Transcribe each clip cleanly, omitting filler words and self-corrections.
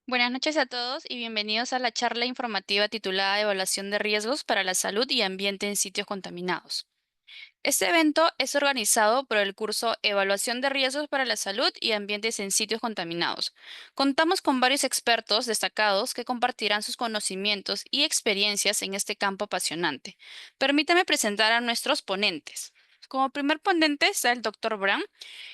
Buenas noches a todos y bienvenidos a la charla informativa titulada Evaluación de riesgos para la salud y ambiente en sitios contaminados. Este evento es organizado por el curso Evaluación de riesgos para la salud y ambientes en sitios contaminados. Contamos con varios expertos destacados que compartirán sus conocimientos y experiencias en este campo apasionante. Permítame presentar a nuestros ponentes. Como primer ponente está el Dr. Brown,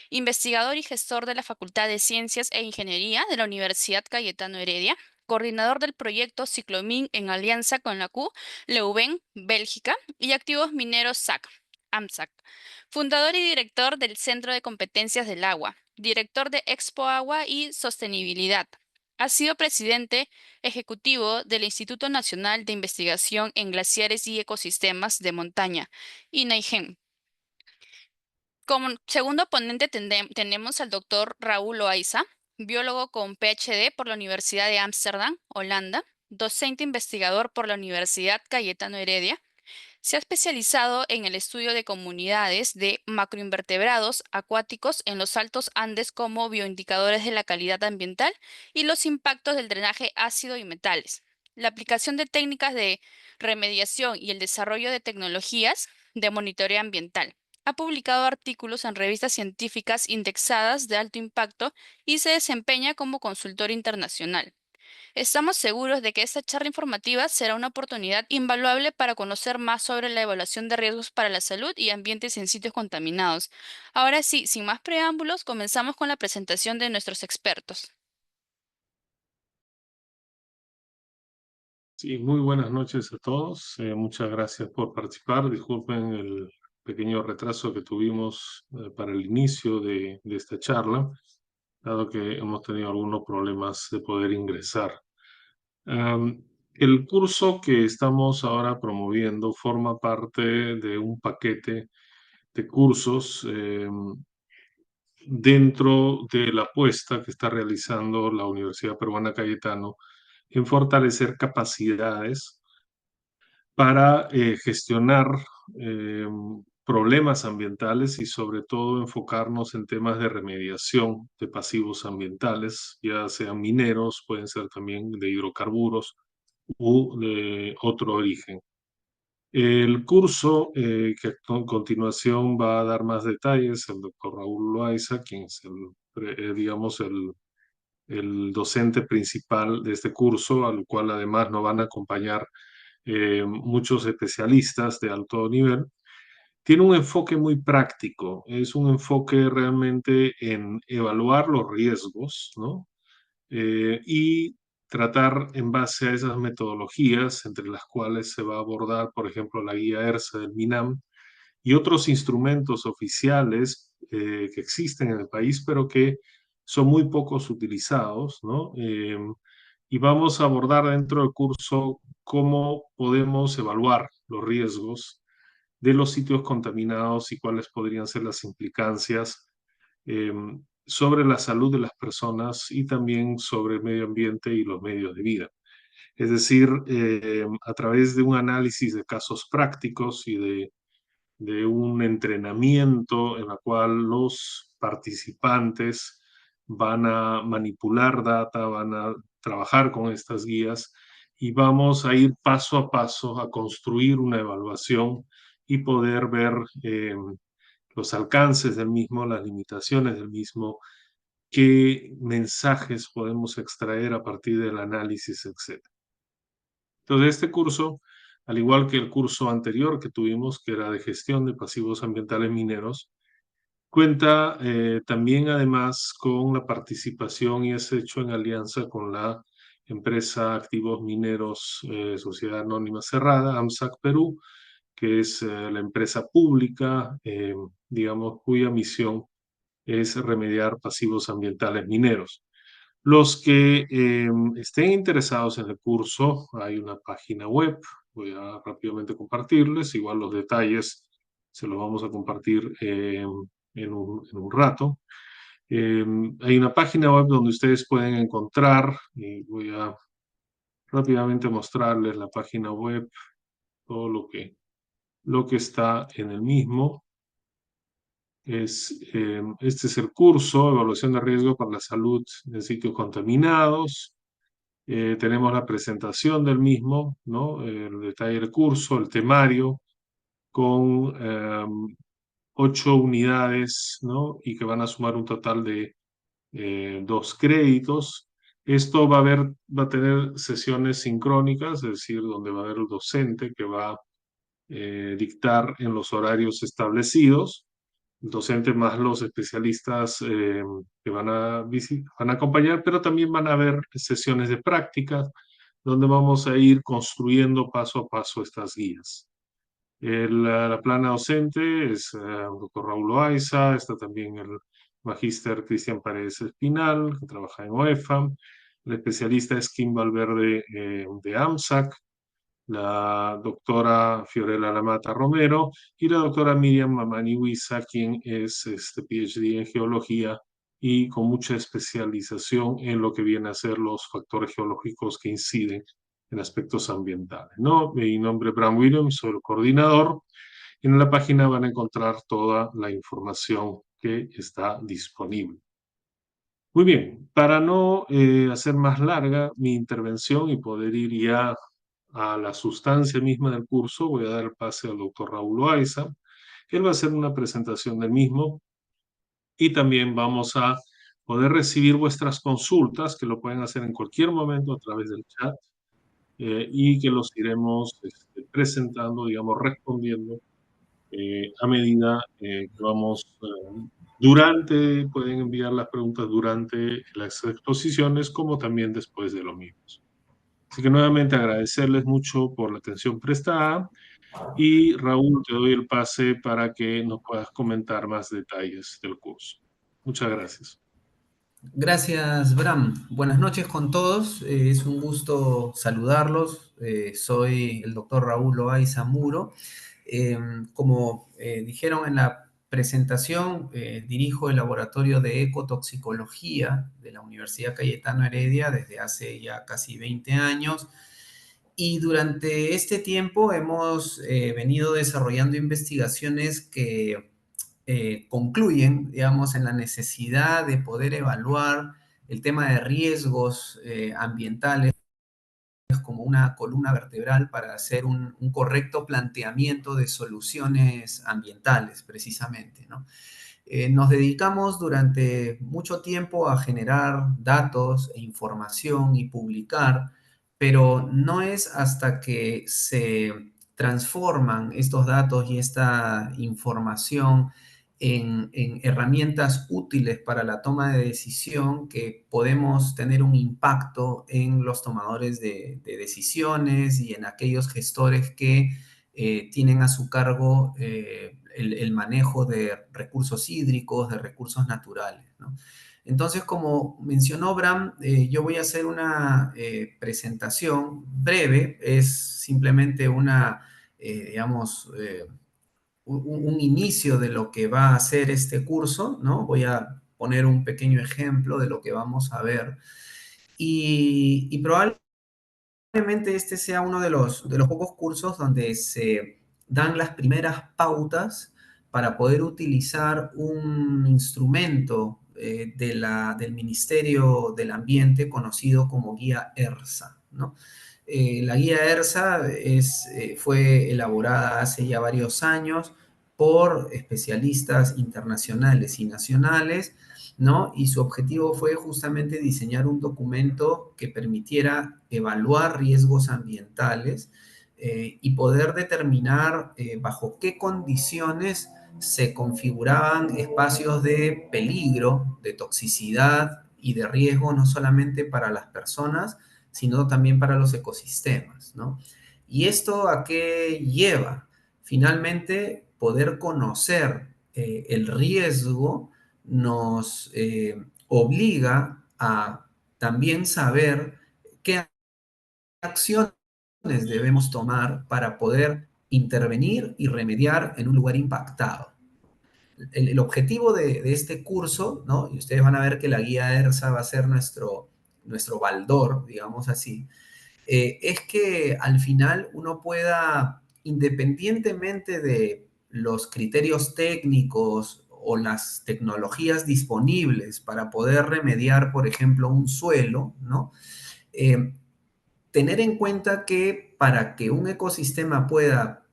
investigador y gestor de la Facultad de Ciencias e Ingeniería de la Universidad Cayetano Heredia, coordinador del proyecto Ciclomin en alianza con la Q, Leuven, Bélgica, y Activos Mineros SAC, AMSAC, fundador y director del Centro de Competencias del Agua, director de Expo Agua y Sostenibilidad. Ha sido presidente ejecutivo del Instituto Nacional de Investigación en Glaciares y Ecosistemas de Montaña, INAIGEM. Como segundo ponente tenemos al doctor Raúl Loaiza, biólogo con PhD por la Universidad de Ámsterdam, Holanda, docente investigador por la Universidad Cayetano Heredia. Se ha especializado en el estudio de comunidades de macroinvertebrados acuáticos en los Altos Andes como bioindicadores de la calidad ambiental y los impactos del drenaje ácido y metales. La aplicación de técnicas de remediación y el desarrollo de tecnologías de monitoreo ambiental. Ha publicado artículos en revistas científicas indexadas de alto impacto y se desempeña como consultor internacional. Estamos seguros de que esta charla informativa será una oportunidad invaluable para conocer más sobre la evaluación de riesgos para la salud y ambientes en sitios contaminados. Ahora sí, sin más preámbulos, comenzamos con la presentación de nuestros expertos. Sí, muy buenas noches a todos. Muchas gracias por participar. Disculpen el pequeño retraso que tuvimos para el inicio de esta charla, dado que hemos tenido algunos problemas de poder ingresar. Am, el curso que estamos ahora promoviendo forma parte de un paquete de cursos dentro de la apuesta que está realizando la Universidad Peruana Cayetano en fortalecer capacidades para gestionar eh, problemas ambientales y sobre todo enfocarnos en temas de remediación de pasivos ambientales, ya sean mineros, pueden ser también de hidrocarburos u de otro origen. El curso que a continuación va a dar más detalles, el doctor Raúl Loaiza, quien es digamos, el docente principal de este curso, al cual además nos van a acompañar muchos especialistas de alto nivel, tiene un enfoque muy práctico, es un enfoque realmente en evaluar los riesgos, ¿no? Y tratar en base a esas metodologías, entre las cuales se va a abordar, por ejemplo, la guía ERSA del MINAM y otros instrumentos oficiales que existen en el país, pero que son muy pocos utilizados, ¿no? Y vamos a abordar dentro del curso cómo podemos evaluar los riesgos de los sitios contaminados y cuáles podrían ser las implicancias eh, sobre la salud de las personas y también sobre el medio ambiente y los medios de vida. Es decir, a través de un análisis de casos prácticos y de un entrenamiento en la cual los participantes van a manipular data, van a trabajar con estas guías y vamos a ir paso a paso a construir una evaluación y poder ver los alcances del mismo, las limitaciones del mismo, qué mensajes podemos extraer a partir del análisis, etc. Entonces, este curso, al igual que el curso anterior que tuvimos, que era de gestión de pasivos ambientales mineros, cuenta también además con la participación y es hecho en alianza con la empresa Activos Mineros Sociedad Anónima Cerrada, AMSAC Perú, que es la empresa pública, digamos, cuya misión es remediar pasivos ambientales mineros. Los que estén interesados en el curso, hay una página web, voy a rápidamente compartirles, igual los detalles se los vamos a compartir en un rato. Hay una página web donde ustedes pueden encontrar, y voy a rápidamente mostrarles la página web, todo lo que está en el mismo. Este es el curso, Evaluación de Riesgo para la Salud en Sitios Contaminados. Tenemos la presentación del mismo, ¿no? El detalle del curso, el temario, con 8 unidades, ¿no? Y que van a sumar un total de 2 créditos. Esto va a tener sesiones sincrónicas, es decir, donde va a haber el docente que va a dictar en los horarios establecidos, el docente más los especialistas que van a acompañar, pero también van a haber sesiones de prácticas donde vamos a ir construyendo paso a paso estas guías. La plana docente es el doctor Raúl Loaiza, está también el magíster Cristian Paredes Espinal, que trabaja en OEFA, el especialista es Kim Valverde de AMSAC, la doctora Fiorella Lamata Romero y la doctora Miriam Mamani Huiza, quien es PhD en geología y con mucha especialización en lo que viene a ser los factores geológicos que inciden en aspectos ambientales, ¿no? Mi nombre es Bram Williams, soy el coordinador. En la página van a encontrar toda la información que está disponible. Muy bien, para no hacer más larga mi intervención y poder ir ya a la sustancia misma del curso, voy a dar el pase al doctor Raúl Loaiza. Él va a hacer una presentación del mismo y también vamos a poder recibir vuestras consultas, que lo pueden hacer en cualquier momento a través del chat y que los iremos presentando, digamos, respondiendo a medida que vamos pueden enviar las preguntas durante las exposiciones como también después de lo mismo. Así que nuevamente agradecerles mucho por la atención prestada y Raúl, te doy el pase para que nos puedas comentar más detalles del curso. Muchas gracias. Gracias, Bram. Buenas noches con todos. Es un gusto saludarlos. Soy el doctor Raúl Loaiza Muro. Como dijeron en la presentación, dirijo el laboratorio de ecotoxicología de la Universidad Cayetano Heredia desde hace ya casi 20 años. Y durante este tiempo hemos venido desarrollando investigaciones que concluyen, digamos, en la necesidad de poder evaluar el tema de riesgos ambientales como una columna vertebral para hacer un correcto planteamiento de soluciones ambientales, precisamente, ¿no? Nos dedicamos durante mucho tiempo a generar datos e información y publicar, pero no es hasta que se transforman estos datos y esta información en herramientas útiles para la toma de decisión que podemos tener un impacto en los tomadores de decisiones y en aquellos gestores que tienen a su cargo el manejo de recursos hídricos, de recursos naturales, ¿no? Entonces, como mencionó Bram, yo voy a hacer una presentación breve, es simplemente una, digamos, un inicio de lo que va a ser este curso, ¿no? Voy a poner un pequeño ejemplo de lo que vamos a ver y probablemente este sea uno de los pocos cursos donde se dan las primeras pautas para poder utilizar un instrumento del Ministerio del Ambiente conocido como guía ERSA, ¿no? La guía ERSA fue elaborada hace ya varios años por especialistas internacionales y nacionales, ¿no? Y su objetivo fue justamente diseñar un documento que permitiera evaluar riesgos ambientales y poder determinar bajo qué condiciones se configuraban espacios de peligro, de toxicidad y de riesgo no solamente para las personas, sino también para los ecosistemas, ¿no? ¿Y esto a qué lleva? Finalmente, poder conocer el riesgo nos obliga a también saber qué acciones debemos tomar para poder intervenir y remediar en un lugar impactado. El objetivo de este curso, ¿no? Y ustedes van a ver que la guía ERSA va a ser nuestro baldor, digamos así, es que al final uno pueda, independientemente de los criterios técnicos o las tecnologías disponibles para poder remediar, por ejemplo, un suelo, ¿no? Tener en cuenta que para que un ecosistema pueda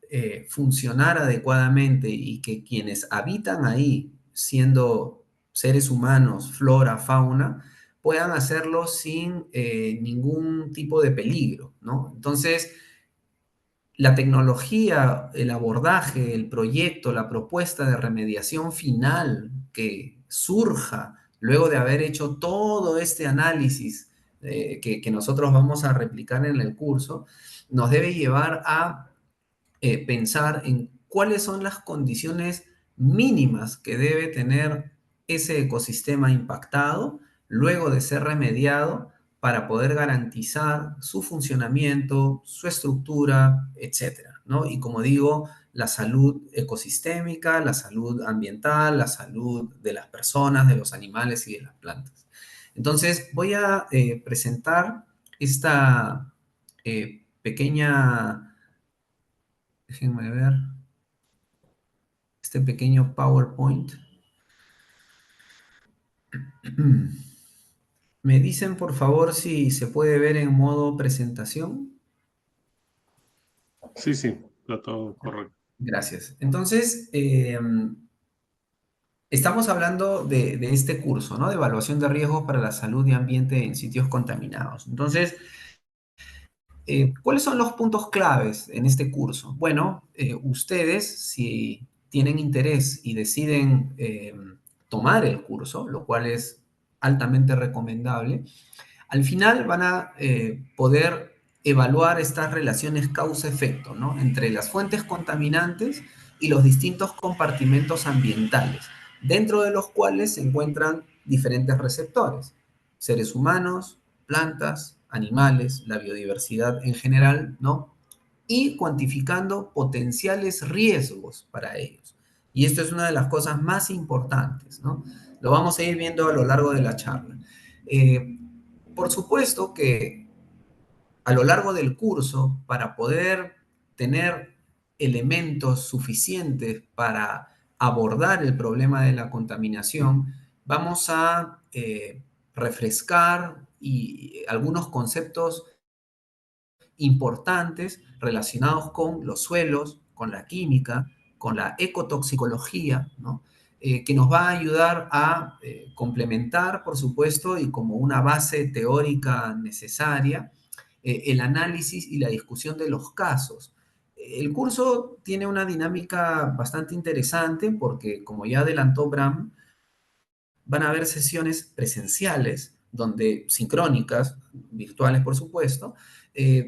funcionar adecuadamente y que quienes habitan ahí, siendo seres humanos, flora, fauna, puedan hacerlo sin ningún tipo de peligro, ¿no? Entonces, la tecnología, el abordaje, el proyecto, la propuesta de remediación final que surja luego de haber hecho todo este análisis que nosotros vamos a replicar en el curso, nos debe llevar a pensar en cuáles son las condiciones mínimas que debe tener ese ecosistema impactado luego de ser remediado para poder garantizar su funcionamiento, su estructura, etcétera, ¿no? Y como digo, la salud ecosistémica, la salud ambiental, la salud de las personas, de los animales y de las plantas. Entonces, voy a presentar esta pequeña, déjenme ver, este pequeño PowerPoint. ¿Me dicen, por favor, si se puede ver en modo presentación? Sí, sí, está todo correcto. Gracias. Entonces, estamos hablando de este curso, ¿no? De evaluación de riesgos para la salud y ambiente en sitios contaminados. Entonces, ¿cuáles son los puntos claves en este curso? Bueno, ustedes, si tienen interés y deciden tomar el curso, lo cual es altamente recomendable, al final van a poder evaluar estas relaciones causa-efecto, ¿no? Entre las fuentes contaminantes y los distintos compartimentos ambientales, dentro de los cuales se encuentran diferentes receptores, seres humanos, plantas, animales, la biodiversidad en general, ¿no? Y cuantificando potenciales riesgos para ellos. Y esto es una de las cosas más importantes, ¿no? Lo vamos a ir viendo a lo largo de la charla. Por supuesto que a lo largo del curso, para poder tener elementos suficientes para abordar el problema de la contaminación, vamos a refrescar algunos conceptos importantes relacionados con los suelos, con la química, con la ecotoxicología, ¿no? Que nos va a ayudar a complementar, por supuesto, y como una base teórica necesaria, el análisis y la discusión de los casos. El curso tiene una dinámica bastante interesante porque, como ya adelantó Bram, van a haber sesiones presenciales, donde sincrónicas, virtuales por supuesto,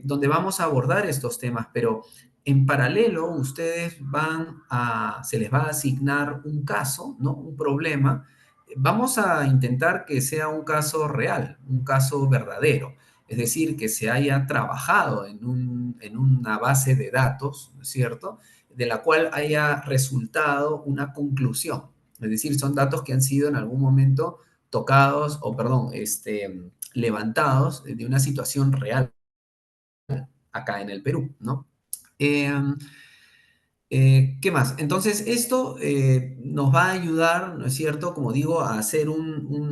donde vamos a abordar estos temas, pero en paralelo ustedes se les va a asignar un caso, ¿no? Un problema. Vamos a intentar que sea un caso real, un caso verdadero, es decir, que se haya trabajado en una base de datos, ¿no es cierto?, de la cual haya resultado una conclusión. Es decir, son datos que han sido en algún momento tocados, o perdón, levantados de una situación real acá en el Perú, ¿no? Eh, ¿Qué más? Entonces, esto nos va a ayudar, ¿no es cierto? Como digo, a hacer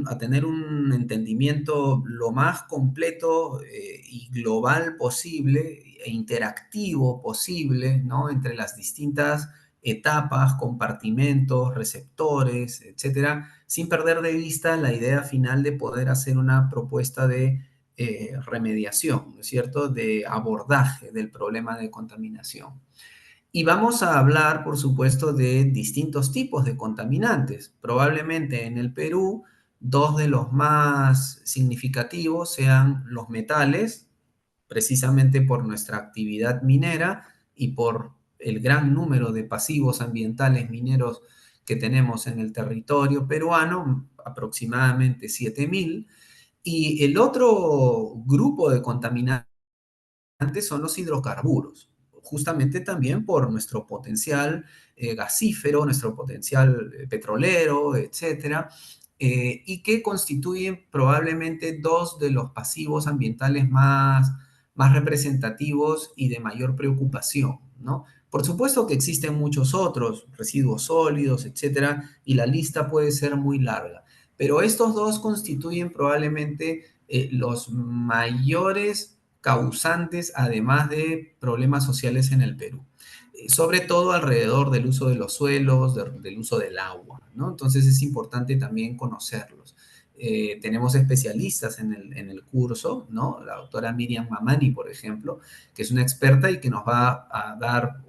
a tener un entendimiento lo más completo y global posible e interactivo posible, ¿no? Entre las distintas etapas, compartimentos, receptores, etcétera, sin perder de vista la idea final de poder hacer una propuesta de remediación, ¿no es cierto? De abordaje del problema de contaminación. Y vamos a hablar, por supuesto, de distintos tipos de contaminantes. Probablemente en el Perú, dos de los más significativos sean los metales, precisamente por nuestra actividad minera y por el gran número de pasivos ambientales mineros que tenemos en el territorio peruano, aproximadamente 7.000. Y el otro grupo de contaminantes son los hidrocarburos, justamente también por nuestro potencial gasífero, nuestro potencial petrolero, etcétera, y que constituyen probablemente dos de los pasivos ambientales más representativos y de mayor preocupación, ¿no? Por supuesto que existen muchos otros, residuos sólidos, etcétera, y la lista puede ser muy larga, pero estos dos constituyen probablemente los mayores causantes, además de problemas sociales en el Perú. Sobre todo alrededor del uso de los suelos, del uso del agua, ¿no? Entonces es importante también conocerlos. Tenemos especialistas en el curso, ¿no? La doctora Miriam Mamani, por ejemplo, que es una experta y que nos va a dar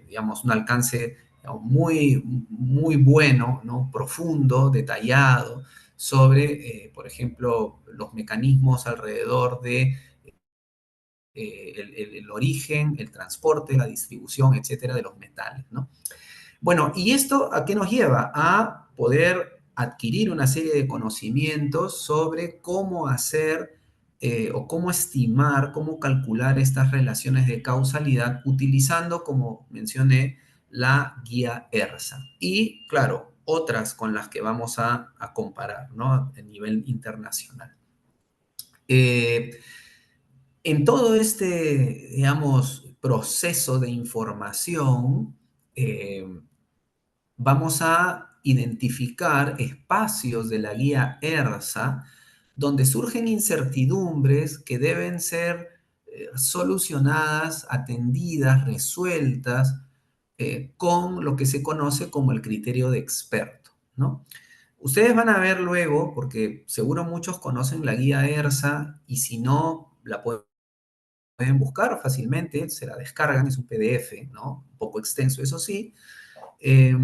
digamos, un alcance muy, muy bueno, ¿no? Profundo, detallado, sobre, por ejemplo, los mecanismos alrededor de el origen, el transporte, la distribución, etcétera, de los metales, ¿no? Bueno, ¿y esto a qué nos lleva? A poder adquirir una serie de conocimientos sobre cómo hacer o cómo estimar, cómo calcular estas relaciones de causalidad utilizando, como mencioné, la guía ERSA. Y, claro, otras con las que vamos a comparar, ¿no? A nivel internacional. En todo este, digamos, proceso de información, vamos a identificar espacios de la guía ERSA donde surgen incertidumbres que deben ser solucionadas, atendidas, resueltas con lo que se conoce como el criterio de experto, ¿no? Ustedes van a ver luego, porque seguro muchos conocen la guía ERSA y si no, la pueden buscar fácilmente, se la descargan, es un PDF, ¿no? Un poco extenso, eso sí. Eh,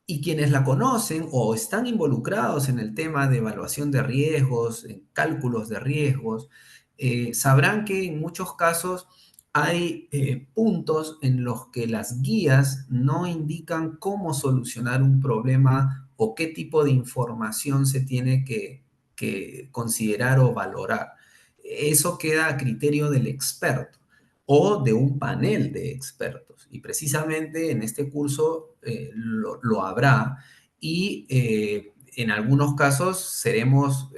y quienes la conocen o están involucrados en el tema de evaluación de riesgos, en cálculos de riesgos, sabrán que en muchos casos hay puntos en los que las guías no indican cómo solucionar un problema o qué tipo de información se tiene que considerar o valorar. Eso queda a criterio del experto o de un panel de expertos. Y precisamente en este curso lo habrá y en algunos casos seremos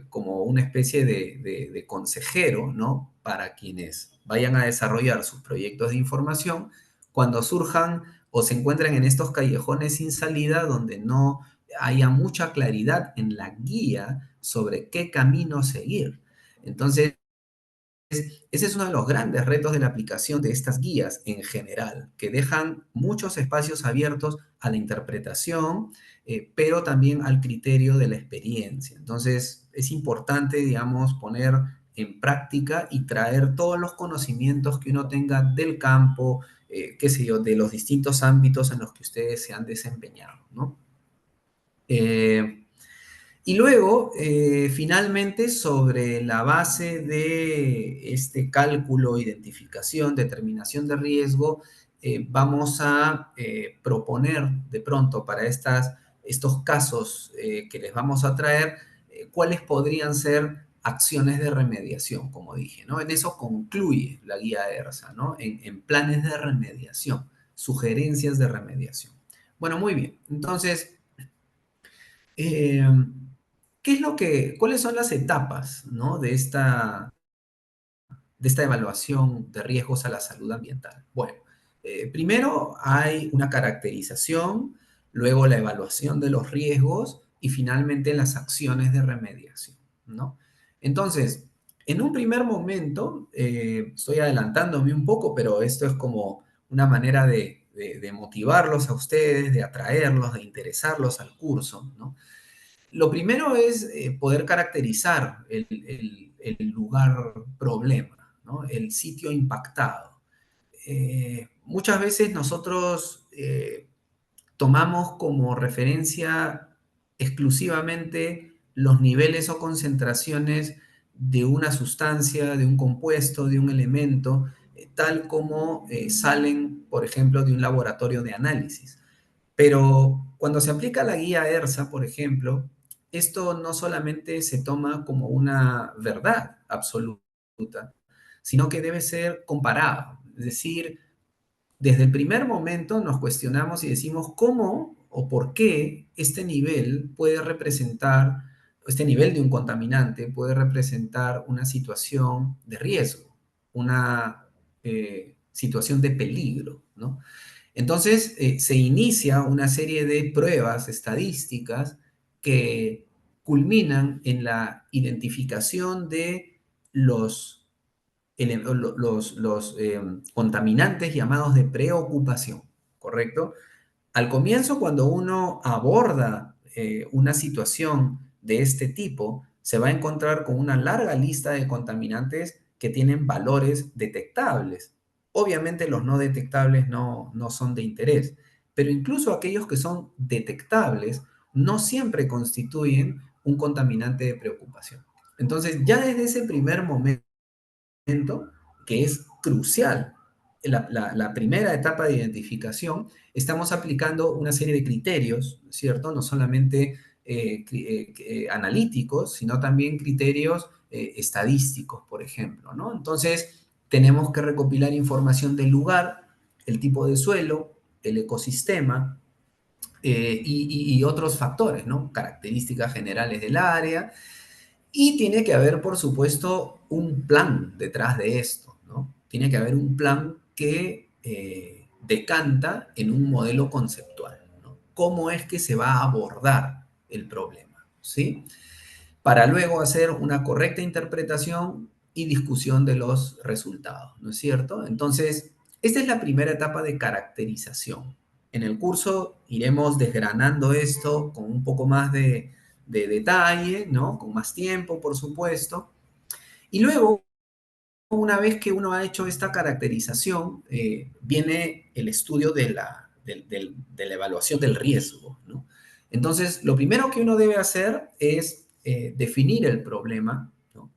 como una especie de consejero, ¿no? Para quienes vayan a desarrollar sus proyectos de información cuando surjan o se encuentren en estos callejones sin salida donde no haya mucha claridad en la guía sobre qué camino seguir. Entonces, ese es uno de los grandes retos de la aplicación de estas guías en general, que dejan muchos espacios abiertos a la interpretación, pero también al criterio de la experiencia. Entonces, es importante, digamos, poner en práctica y traer todos los conocimientos que uno tenga del campo, qué sé yo, de los distintos ámbitos en los que ustedes se han desempeñado, ¿no? Y luego, finalmente, sobre la base de este cálculo, identificación, determinación de riesgo, vamos a proponer de pronto para estos casos que les vamos a traer, cuáles podrían ser acciones de remediación, como dije, ¿no? En eso concluye la guía ERSA, ¿no? En planes de remediación, sugerencias de remediación. Bueno, muy bien. Entonces, eh, cuáles son las etapas, ¿no? De esta evaluación de riesgos a la salud ambiental? Bueno, primero hay una caracterización, luego la evaluación de los riesgos y finalmente las acciones de remediación, ¿no? Entonces, en un primer momento, estoy adelantándome un poco, pero esto es como una manera de motivarlos a ustedes, de atraerlos, de interesarlos al curso, ¿no? Lo primero es poder caracterizar el lugar problema, ¿no? El sitio impactado. Muchas veces nosotros tomamos como referencia exclusivamente los niveles o concentraciones de una sustancia, de un compuesto, de un elemento, tal como salen, por ejemplo, de un laboratorio de análisis. Pero cuando se aplica la guía ERSA, por ejemplo, esto no solamente se toma como una verdad absoluta, sino que debe ser comparado. Es decir, desde el primer momento nos cuestionamos y decimos cómo o por qué este nivel puede representar, este nivel de un contaminante puede representar una situación de riesgo, una situación de peligro, ¿no? Entonces, se inicia una serie de pruebas estadísticas que culminan en la identificación de los, contaminantes llamados de preocupación, ¿correcto? Al comienzo, cuando uno aborda una situación de este tipo, se va a encontrar con una larga lista de contaminantes que tienen valores detectables. Obviamente los no detectables no son de interés, pero incluso aquellos que son detectables no siempre constituyen un contaminante de preocupación. Entonces, ya desde ese primer momento, que es crucial, la primera etapa de identificación, estamos aplicando una serie de criterios, ¿cierto? No solamente analíticos, sino también criterios estadísticos, por ejemplo, ¿no? Entonces, tenemos que recopilar información del lugar, el tipo de suelo, el ecosistema, y otros factores, ¿no? Características generales del área, y tiene que haber, por supuesto, un plan detrás de esto, ¿no? Tiene que haber un plan que decanta en un modelo conceptual, ¿no? ¿Cómo es que se va a abordar el problema? ¿Sí? Para luego hacer una correcta interpretación y discusión de los resultados, ¿no es cierto? Entonces, esta es la primera etapa de caracterización. En el curso iremos desgranando esto con un poco más de detalle, ¿no? Con más tiempo, por supuesto. Y luego, una vez que uno ha hecho esta caracterización, viene el estudio de la evaluación del riesgo, ¿no? Entonces, lo primero que uno debe hacer es definir el problema, ¿no?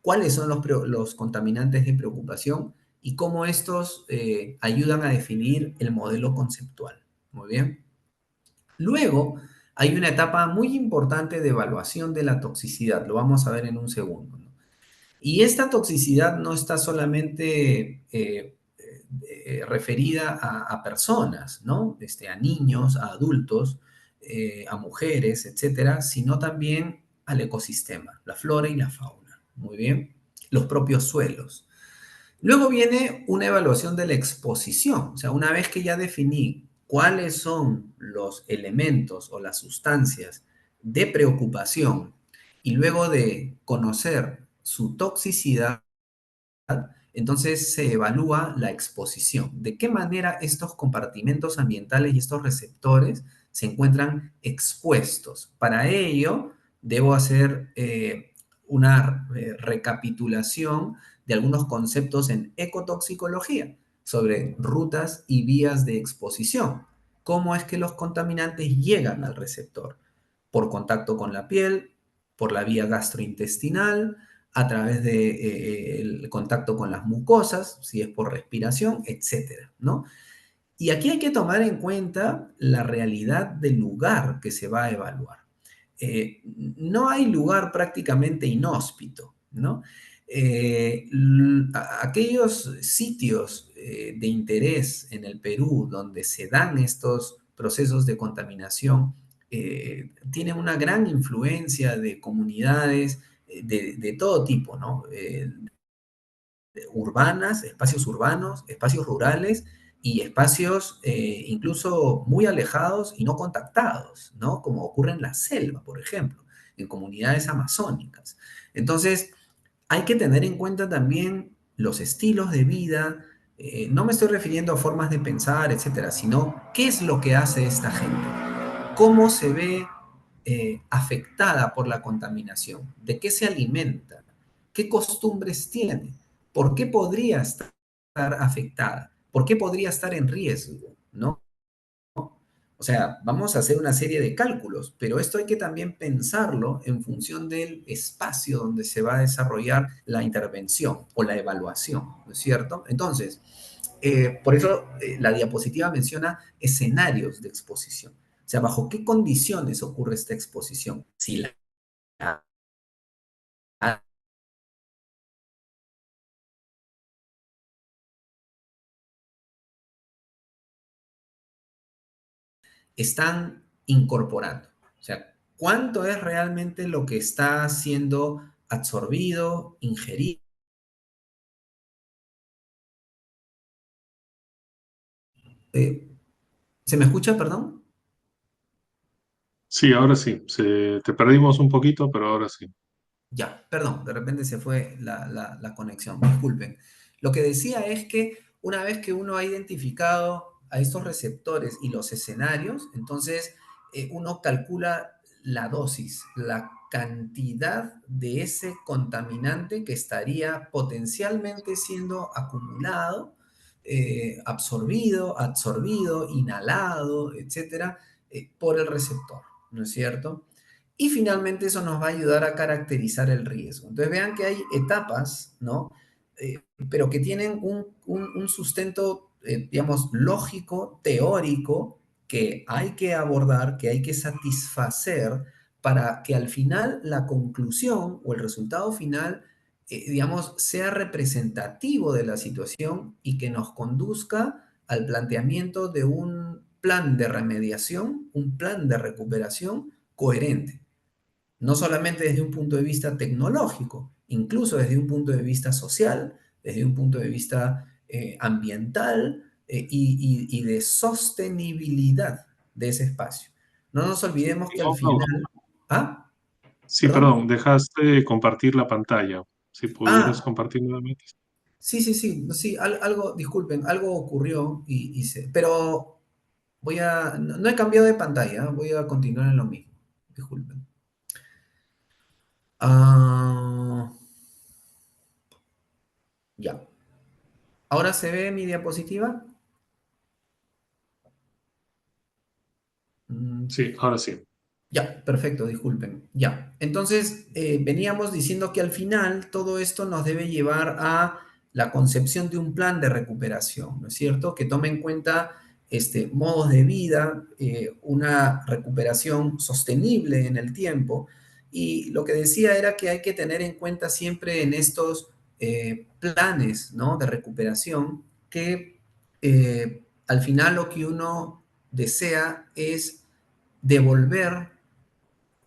Cuáles son los contaminantes de preocupación y cómo estos ayudan a definir el modelo conceptual. Muy bien. Luego, hay una etapa muy importante de evaluación de la toxicidad. Lo vamos a ver en un segundo, ¿no? Y esta toxicidad no está solamente referida a personas, ¿no? A niños, a adultos, a mujeres, etcétera, sino también al ecosistema, la flora y la fauna. Muy bien. Los propios suelos. Luego viene una evaluación de la exposición. O sea, una vez que ya definí cuáles son los elementos o las sustancias de preocupación y luego de conocer su toxicidad, entonces se evalúa la exposición. ¿De qué manera estos compartimentos ambientales y estos receptores se encuentran expuestos? Para ello, debo hacer una recapitulación de algunos conceptos en ecotoxicología sobre rutas y vías de exposición. ¿Cómo es que los contaminantes llegan al receptor? Por contacto con la piel, por la vía gastrointestinal, a través del contacto con las mucosas, si es por respiración, etcétera, ¿no? Y aquí hay que tomar en cuenta la realidad del lugar que se va a evaluar. No hay lugar prácticamente inhóspito, ¿no? Aquellos sitios de interés en el Perú donde se dan estos procesos de contaminación tienen una gran influencia de comunidades de todo tipo, ¿no? Urbanas, espacios urbanos, espacios rurales y espacios incluso muy alejados y no contactados, ¿no? Como ocurre en la selva, por ejemplo, en comunidades amazónicas. Entonces, hay que tener en cuenta también los estilos de vida. No me estoy refiriendo a formas de pensar, etcétera, sino qué es lo que hace esta gente, cómo se ve afectada por la contaminación, de qué se alimenta, qué costumbres tiene, por qué podría estar afectada, por qué podría estar en riesgo, ¿no? O sea, vamos a hacer una serie de cálculos, pero esto hay que también pensarlo en función del espacio donde se va a desarrollar la intervención o la evaluación, ¿no es cierto? Entonces, por eso la diapositiva menciona escenarios de exposición. O sea, ¿bajo qué condiciones ocurre esta exposición? Si la están incorporando. O sea, ¿cuánto es realmente lo que está siendo absorbido, ingerido? Eh, ¿Se me escucha, perdón? Sí, ahora sí. Te perdimos un poquito, pero ahora sí. Ya, perdón, de repente se fue la conexión, disculpen. Lo que decía es que una vez que uno ha identificado a estos receptores y los escenarios, entonces uno calcula la dosis, la cantidad de ese contaminante que estaría potencialmente siendo acumulado, absorbido, inhalado, etcétera, por el receptor, ¿no es cierto? Y finalmente eso nos va a ayudar a caracterizar el riesgo. Entonces vean que hay etapas, ¿no? Pero que tienen un sustento, digamos, lógico, teórico, que hay que abordar, que hay que satisfacer para que al final la conclusión o el resultado final, digamos, sea representativo de la situación y que nos conduzca al planteamiento de un plan de remediación, un plan de recuperación coherente, no solamente desde un punto de vista tecnológico, incluso desde un punto de vista social, desde un punto de vista ambiental y de sostenibilidad de ese espacio. No nos olvidemos que al No, final... ¿Ah? sí, ¿Perdón? perdón, dejaste de compartir la pantalla. Si pudieras Ah, compartir nuevamente. sí, algo, disculpen, algo ocurrió pero no he cambiado de pantalla, voy a continuar en lo mismo, disculpen. Ah, ya. ¿Ahora se ve mi diapositiva? Mm, Sí, ahora sí. Ya, perfecto, disculpen. Ya, entonces veníamos diciendo que al final todo esto nos debe llevar a la concepción de un plan de recuperación, ¿no es cierto? Que tome en cuenta modos de vida, una recuperación sostenible en el tiempo. Y lo que decía era que hay que tener en cuenta siempre en estos planes, ¿no? De recuperación que al final lo que uno desea es devolver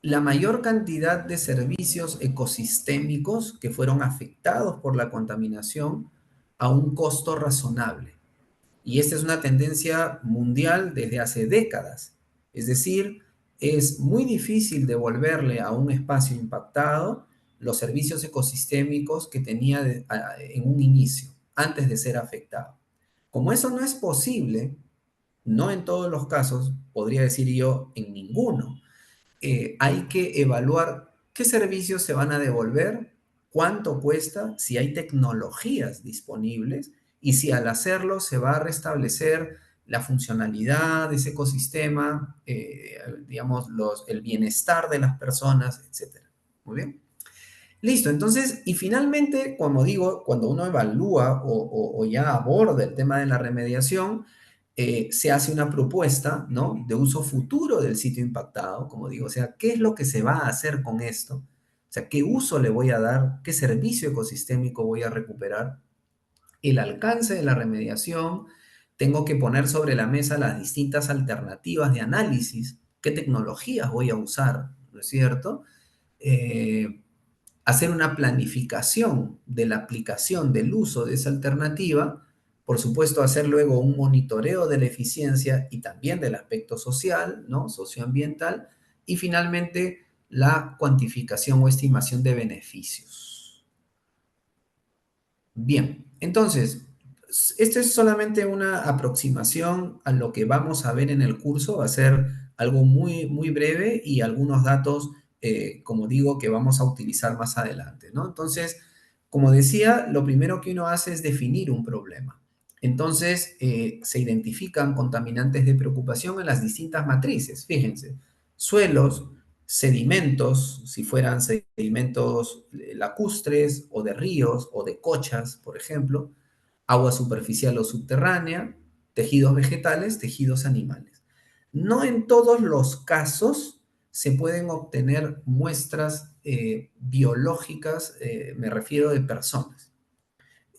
la mayor cantidad de servicios ecosistémicos que fueron afectados por la contaminación a un costo razonable. Y esta es una tendencia mundial desde hace décadas. Es decir, es muy difícil devolverle a un espacio impactado los servicios ecosistémicos que tenía en un inicio, antes de ser afectado. Como eso no es posible, no en todos los casos, podría decir yo en ninguno, hay que evaluar qué servicios se van a devolver, cuánto cuesta, si hay tecnologías disponibles y si al hacerlo se va a restablecer la funcionalidad de ese ecosistema, digamos, el bienestar de las personas, etcétera. Muy bien. Listo, entonces, y finalmente, como digo, cuando uno evalúa o ya aborda el tema de la remediación, se hace una propuesta, ¿no? De uso futuro del sitio impactado, como digo, o sea, ¿qué es lo que se va a hacer con esto? O sea, ¿qué uso le voy a dar? ¿Qué servicio ecosistémico voy a recuperar? El alcance de la remediación, tengo que poner sobre la mesa las distintas alternativas de análisis, qué tecnologías voy a usar, ¿no es cierto? Eh, Hacer una planificación de la aplicación del uso de esa alternativa, por supuesto hacer luego un monitoreo de la eficiencia y también del aspecto social, ¿no? Socioambiental, y finalmente la cuantificación o estimación de beneficios. Bien, entonces, esto es solamente una aproximación a lo que vamos a ver en el curso, va a ser algo muy breve y algunos datos, como digo, que vamos a utilizar más adelante, ¿no? Entonces, como decía, lo primero que uno hace es definir un problema. Entonces, se identifican contaminantes de preocupación en las distintas matrices. Fíjense, suelos, sedimentos, si fueran sedimentos lacustres o de ríos o de cochas, por ejemplo, agua superficial o subterránea, tejidos vegetales, tejidos animales. No en todos los casos se pueden obtener muestras biológicas, me refiero de personas.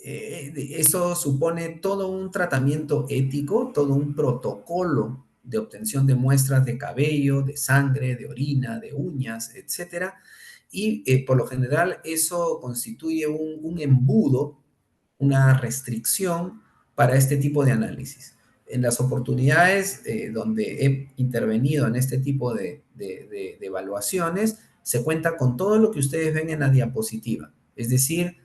Eso supone todo un tratamiento ético, todo un protocolo de obtención de muestras de cabello, de sangre, de orina, de uñas, etcétera. Y por lo general eso constituye un embudo, una restricción para este tipo de análisis. En las oportunidades donde he intervenido en este tipo de evaluaciones, se cuenta con todo lo que ustedes ven en la diapositiva, es decir,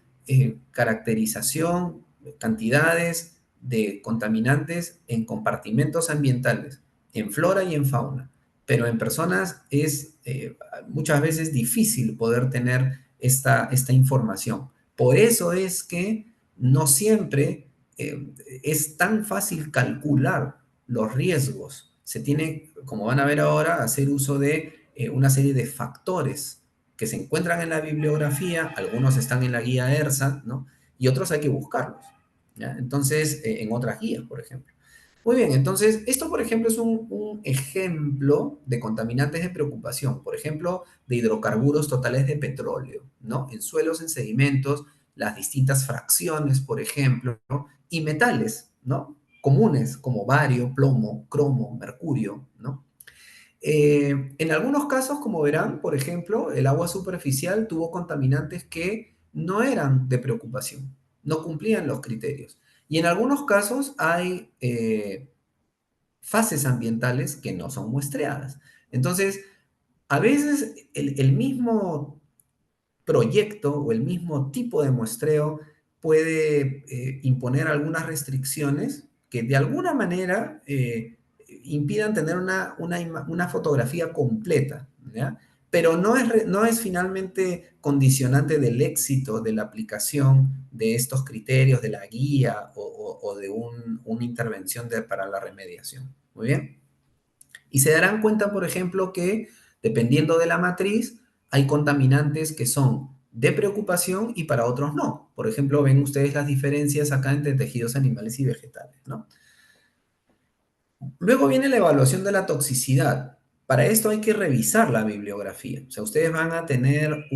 caracterización, cantidades de contaminantes en compartimentos ambientales, en flora y en fauna, pero en personas es muchas veces difícil poder tener esta información. Por eso es que no siempre es tan fácil calcular los riesgos. Se tiene, como van a ver ahora, hacer uso de una serie de factores que se encuentran en la bibliografía, algunos están en la guía ERSA, ¿no? Y otros hay que buscarlos, ¿ya? Entonces, en otras guías, por ejemplo. Muy bien, entonces, esto, por ejemplo, es un ejemplo de contaminantes de preocupación, por ejemplo, de hidrocarburos totales de petróleo, ¿no? En suelos, en sedimentos, las distintas fracciones, por ejemplo, ¿no? Y metales, ¿no? Comunes, como bario, plomo, cromo, mercurio, ¿no? En algunos casos, como verán, por ejemplo, el agua superficial tuvo contaminantes que no eran de preocupación, no cumplían los criterios. Y en algunos casos hay fases ambientales que no son muestreadas. Entonces, a veces el mismo proyecto o el mismo tipo de muestreo puede imponer algunas restricciones que de alguna manera impidan tener una fotografía completa, ¿ya? Pero no es finalmente condicionante del éxito de la aplicación de estos criterios, de la guía o de una intervención para la remediación. Muy bien. Y se darán cuenta, por ejemplo, que dependiendo de la matriz, hay contaminantes que son de preocupación y para otros no. Por ejemplo, ven ustedes las diferencias acá entre tejidos animales y vegetales, ¿no? Luego viene la evaluación de la toxicidad. Para esto hay que revisar la bibliografía. O sea, ustedes van a tener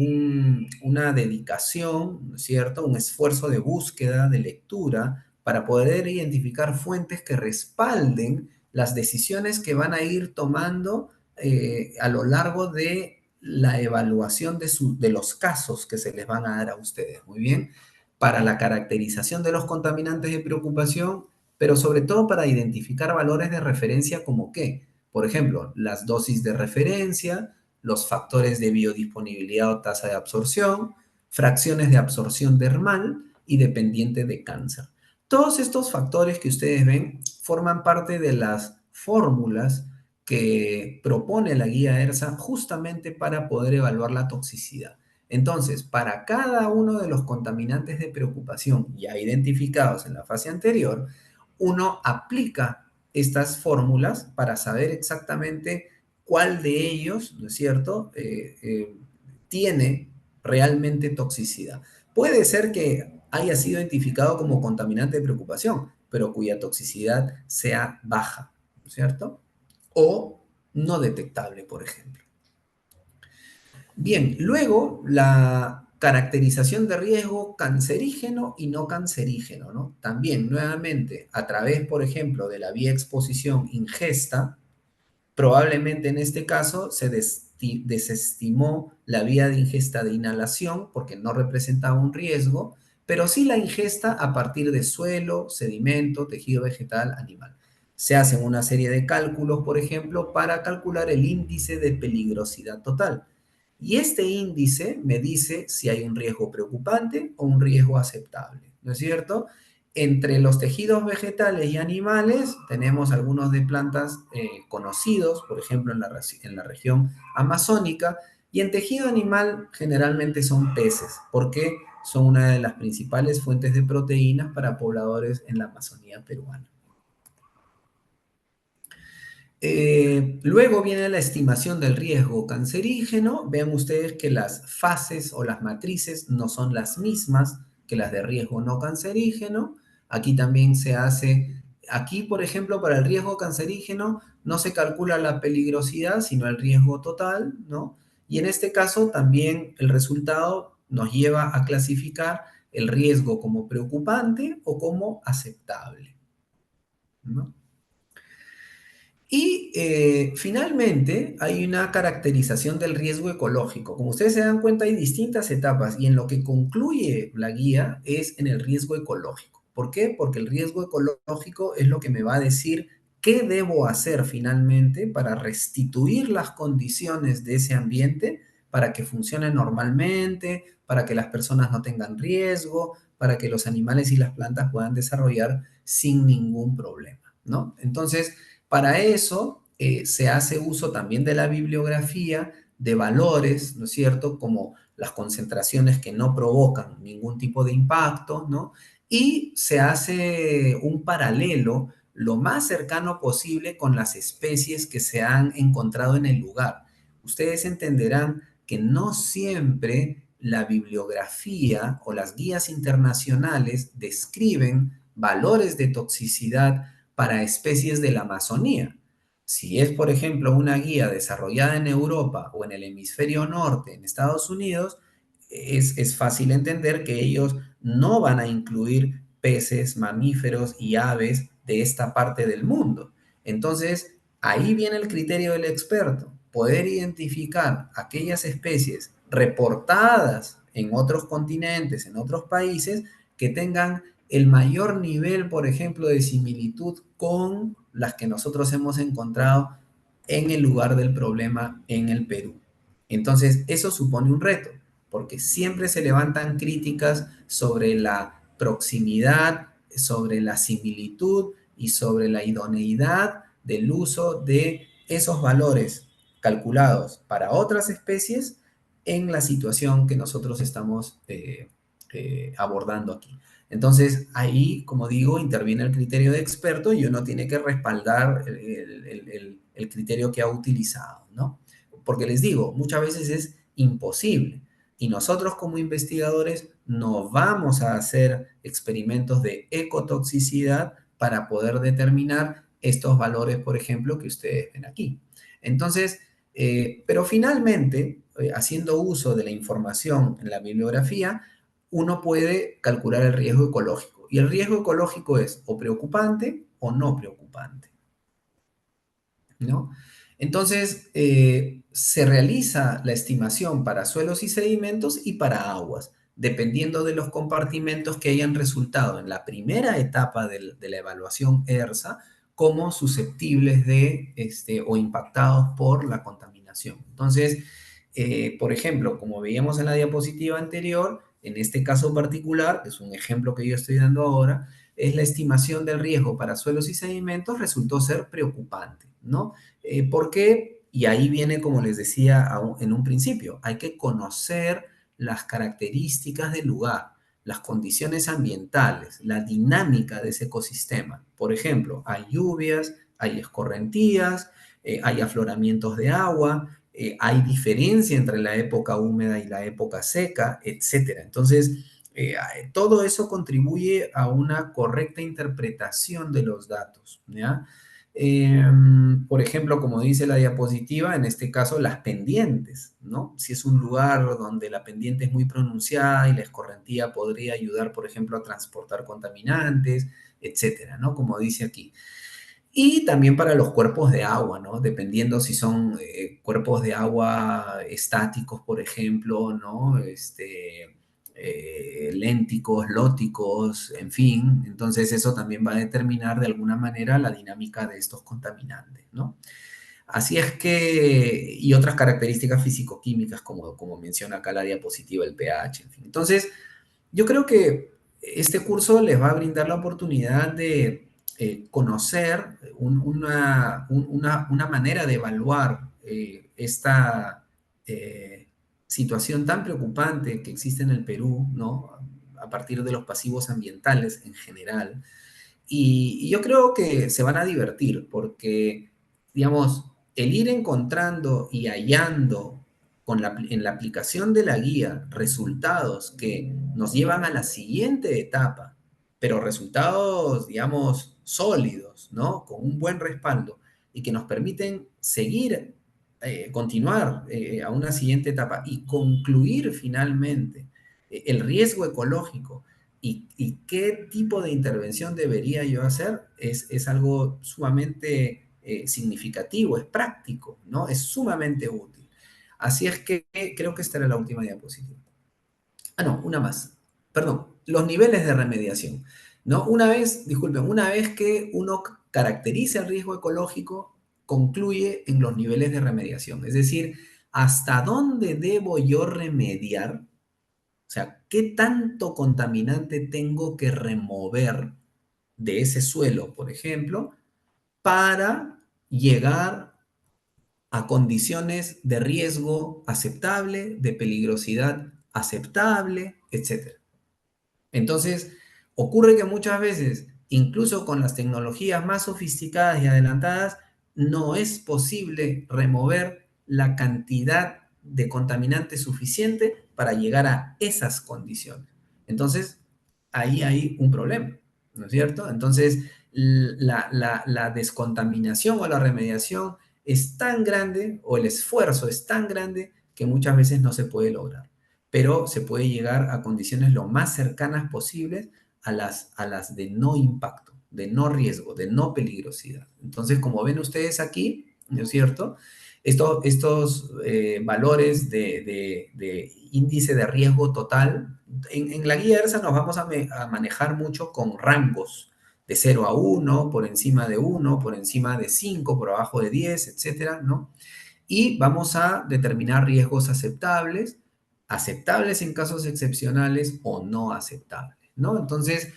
una dedicación, ¿no es cierto? Un esfuerzo de búsqueda, de lectura, para poder identificar fuentes que respalden las decisiones que van a ir tomando a lo largo de la evaluación de los casos que se les van a dar a ustedes. Muy bien. Para la caracterización de los contaminantes de preocupación, pero sobre todo para identificar valores de referencia como qué. Por ejemplo, las dosis de referencia, los factores de biodisponibilidad o tasa de absorción, fracciones de absorción dermal y dependiente de cáncer. Todos estos factores que ustedes ven forman parte de las fórmulas que propone la guía ERSA justamente para poder evaluar la toxicidad. Entonces, para cada uno de los contaminantes de preocupación ya identificados en la fase anterior, uno aplica estas fórmulas para saber exactamente cuál de ellos, ¿no es cierto?, tiene realmente toxicidad. Puede ser que haya sido identificado como contaminante de preocupación, pero cuya toxicidad sea baja, ¿no es cierto? O no detectable, por ejemplo. Bien, luego la caracterización de riesgo cancerígeno y no cancerígeno, ¿no? También, nuevamente, a través, por ejemplo, de la vía exposición ingesta, probablemente en este caso se desestimó la vía de ingesta de inhalación porque no representaba un riesgo, pero sí la ingesta a partir de suelo, sedimento, tejido vegetal, animal. Se hacen una serie de cálculos, por ejemplo, para calcular el índice de peligrosidad total. Y este índice me dice si hay un riesgo preocupante o un riesgo aceptable, ¿no es cierto? Entre los tejidos vegetales y animales tenemos algunos de plantas conocidos, por ejemplo en la región amazónica, y en tejido animal generalmente son peces, porque son una de las principales fuentes de proteínas para pobladores en la Amazonía peruana. Luego viene la estimación del riesgo cancerígeno. Vean ustedes que las fases o las matrices no son las mismas que las de riesgo no cancerígeno. Aquí también se hace, aquí por ejemplo para el riesgo cancerígeno no se calcula la peligrosidad, sino el riesgo total, ¿no? Y en este caso también el resultado nos lleva a clasificar el riesgo como preocupante o como aceptable, ¿no? Y finalmente hay una caracterización del riesgo ecológico. Como ustedes se dan cuenta, hay distintas etapas y en lo que concluye la guía es en el riesgo ecológico. ¿Por qué? Porque el riesgo ecológico es lo que me va a decir ¿qué debo hacer finalmente para restituir las condiciones de ese ambiente para que funcione normalmente, para que las personas no tengan riesgo, para que los animales y las plantas puedan desarrollar sin ningún problema, ¿no? Entonces, para eso se hace uso también de la bibliografía, de valores, ¿no es cierto? Como las concentraciones que no provocan ningún tipo de impacto, ¿no? Y se hace un paralelo lo más cercano posible con las especies que se han encontrado en el lugar. Ustedes entenderán que no siempre la bibliografía o las guías internacionales describen valores de toxicidad para especies de la Amazonía. Si es, por ejemplo, una guía desarrollada en Europa o en el hemisferio norte, en Estados Unidos, es fácil entender que ellos no van a incluir peces, mamíferos y aves de esta parte del mundo. Entonces, ahí viene el criterio del experto, poder identificar aquellas especies reportadas en otros continentes, en otros países, que tengan el mayor nivel, por ejemplo, de similitud con las que nosotros hemos encontrado en el lugar del problema en el Perú. Entonces, eso supone un reto, porque siempre se levantan críticas sobre la proximidad, sobre la similitud y sobre la idoneidad del uso de esos valores calculados para otras especies en la situación que nosotros estamos abordando aquí. Entonces, ahí, como digo, interviene el criterio de experto y uno tiene que respaldar el criterio que ha utilizado, ¿no? Porque les digo, muchas veces es imposible. Y nosotros como investigadores no vamos a hacer experimentos de ecotoxicidad para poder determinar estos valores, por ejemplo, que ustedes ven aquí. Entonces, pero finalmente, haciendo uso de la información en la bibliografía, uno puede calcular el riesgo ecológico. Y el riesgo ecológico es o preocupante o no preocupante, ¿no? Entonces, se realiza la estimación para suelos y sedimentos y para aguas, dependiendo de los compartimentos que hayan resultado en la primera etapa de la evaluación ERSA como susceptibles de o impactados por la contaminación. Entonces, por ejemplo, como veíamos en la diapositiva anterior, en este caso particular, que es un ejemplo que yo estoy dando ahora, es la estimación del riesgo para suelos y sedimentos resultó ser preocupante, ¿no? ¿Por qué? Y ahí viene, como les decía en un principio, hay que conocer las características del lugar, las condiciones ambientales, la dinámica de ese ecosistema. Por ejemplo, hay lluvias, hay escorrentías, hay afloramientos de agua, hay diferencia entre la época húmeda y la época seca, etcétera. Entonces, todo eso contribuye a una correcta interpretación de los datos, ¿ya? Por ejemplo, como dice la diapositiva, en este caso las pendientes, ¿no? Si es un lugar donde la pendiente es muy pronunciada y la escorrentía podría ayudar, por ejemplo, a transportar contaminantes, etcétera, ¿no? Como dice aquí. Y también para los cuerpos de agua, ¿no? Dependiendo si son cuerpos de agua estáticos, por ejemplo, ¿no? Lénticos, lóticos, en fin. Entonces eso también va a determinar de alguna manera la dinámica de estos contaminantes, ¿no? Así es que, y otras características físico-químicas, como menciona acá la diapositiva, el pH, en fin. Entonces, yo creo que este curso les va a brindar la oportunidad de conocer una manera de evaluar esta situación tan preocupante que existe en el Perú, ¿no? A partir de los pasivos ambientales en general. Y yo creo que se van a divertir porque, digamos, el ir encontrando y hallando en la aplicación de la guía resultados que nos llevan a la siguiente etapa, pero resultados, digamos, sólidos, ¿no? Con un buen respaldo y que nos permiten seguir, continuar a una siguiente etapa y concluir finalmente el riesgo ecológico y qué tipo de intervención debería yo hacer es algo sumamente significativo, es práctico, ¿no? Es sumamente útil. Así es que creo que esta era la última diapositiva. Ah, no, una más. Perdón, los niveles de remediación, ¿no? Una vez, disculpen, una vez que uno caracteriza el riesgo ecológico concluye en los niveles de remediación. Es decir, ¿hasta dónde debo yo remediar? O sea, ¿qué tanto contaminante tengo que remover de ese suelo, por ejemplo, para llegar a condiciones de riesgo aceptable, de peligrosidad aceptable, etcétera? Entonces, ocurre que muchas veces, incluso con las tecnologías más sofisticadas y adelantadas, no es posible remover la cantidad de contaminante suficiente para llegar a esas condiciones. Entonces, ahí hay un problema, ¿no es cierto? Entonces, la descontaminación o la remediación es tan grande, o el esfuerzo es tan grande, que muchas veces no se puede lograr, pero se puede llegar a condiciones lo más cercanas posibles a las de no impacto, de no riesgo, de no peligrosidad. Entonces, como ven ustedes aquí, ¿no es cierto? Estos valores de índice de riesgo total, en la guía ERSA nos vamos a manejar mucho con rangos de 0 a 1, por encima de 1, por encima de 5, por abajo de 10, etcétera, ¿no? Y vamos a determinar riesgos aceptables, aceptables en casos excepcionales o no aceptables, ¿no? Entonces,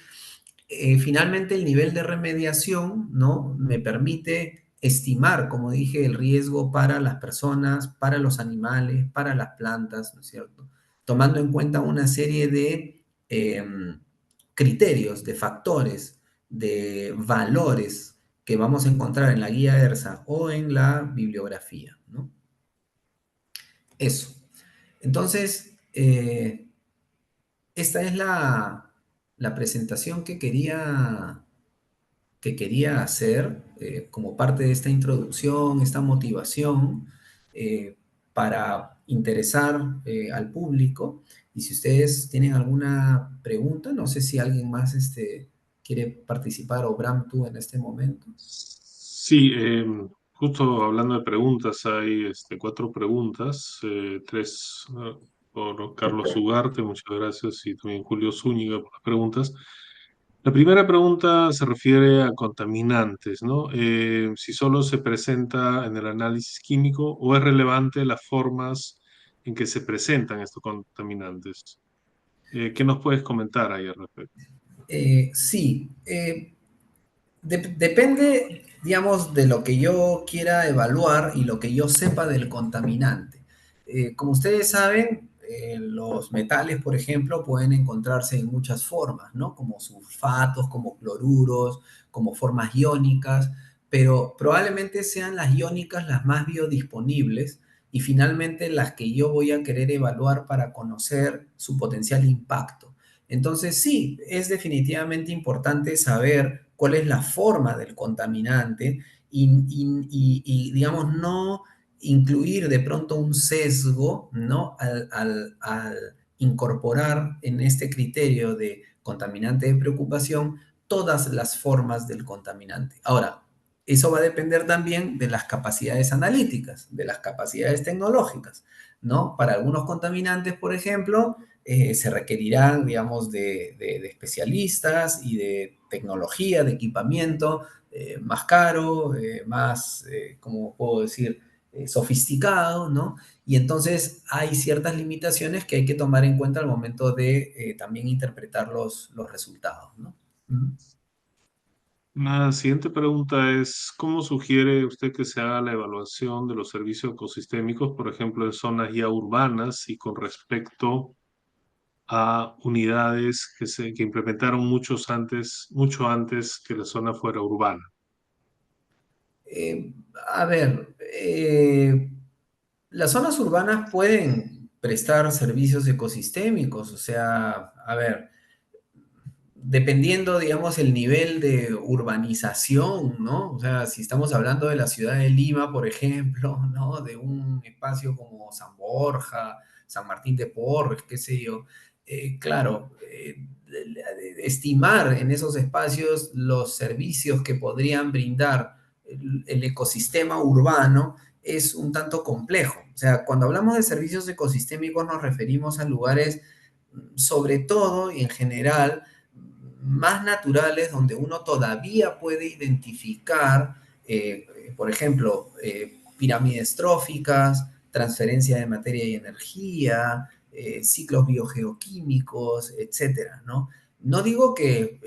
finalmente el nivel de remediación, ¿no? Me permite estimar, como dije, el riesgo para las personas, para los animales, para las plantas, ¿no es cierto? Tomando en cuenta una serie de criterios, de factores, de valores que vamos a encontrar en la guía ERSA o en la bibliografía, ¿no? Eso. Entonces, esta es la presentación que quería hacer como parte de esta introducción, esta motivación eh, para interesar al público. Y si ustedes tienen alguna pregunta, no sé si alguien más quiere participar o Bram, tú en este momento. Sí, justo hablando de preguntas, hay 4 preguntas, tres por Carlos Ugarte, muchas gracias, y también Julio Zúñiga por las preguntas. La primera pregunta se refiere a contaminantes, ¿no? Si solo se presenta en el análisis químico o es relevante las formas en que se presentan estos contaminantes. ¿Qué nos puedes comentar ahí al respecto? Sí, depende, digamos, de lo que yo quiera evaluar y lo que yo sepa del contaminante. Como ustedes saben, los metales, por ejemplo, pueden encontrarse en muchas formas, ¿no? Como sulfatos, como cloruros, como formas iónicas, pero probablemente sean las iónicas las más biodisponibles y finalmente las que yo voy a querer evaluar para conocer su potencial impacto. Entonces, sí, es definitivamente importante saber cuál es la forma del contaminante y, digamos, no incluir de pronto un sesgo, ¿no? Al incorporar en este criterio de contaminante de preocupación todas las formas del contaminante. Ahora, eso va a depender también de las capacidades analíticas, de las capacidades tecnológicas, ¿no? Para algunos contaminantes, por ejemplo, se requerirán, digamos, de especialistas y de tecnología, de equipamiento más caro, más, ¿cómo puedo decir?, sofisticado, ¿no? Y entonces hay ciertas limitaciones que hay que tomar en cuenta al momento de también interpretar los resultados, ¿no? La siguiente pregunta es, ¿cómo sugiere usted que se haga la evaluación de los servicios ecosistémicos, por ejemplo, en zonas ya urbanas y con respecto a unidades que implementaron mucho antes que la zona fuera urbana? Eh, a ver, las zonas urbanas pueden prestar servicios ecosistémicos, o sea, a ver, dependiendo, digamos, el nivel de urbanización, ¿no? O sea, si estamos hablando de la ciudad de Lima, por ejemplo, ¿no? De un espacio como San Borja, San Martín de Porres, qué sé yo, claro, estimar en esos espacios los servicios que podrían brindar el ecosistema urbano es un tanto complejo. O sea, cuando hablamos de servicios ecosistémicos nos referimos a lugares, sobre todo y en general, más naturales donde uno todavía puede identificar, por ejemplo, pirámides tróficas, transferencia de materia y energía, ciclos biogeoquímicos, etcétera, ¿no? No digo que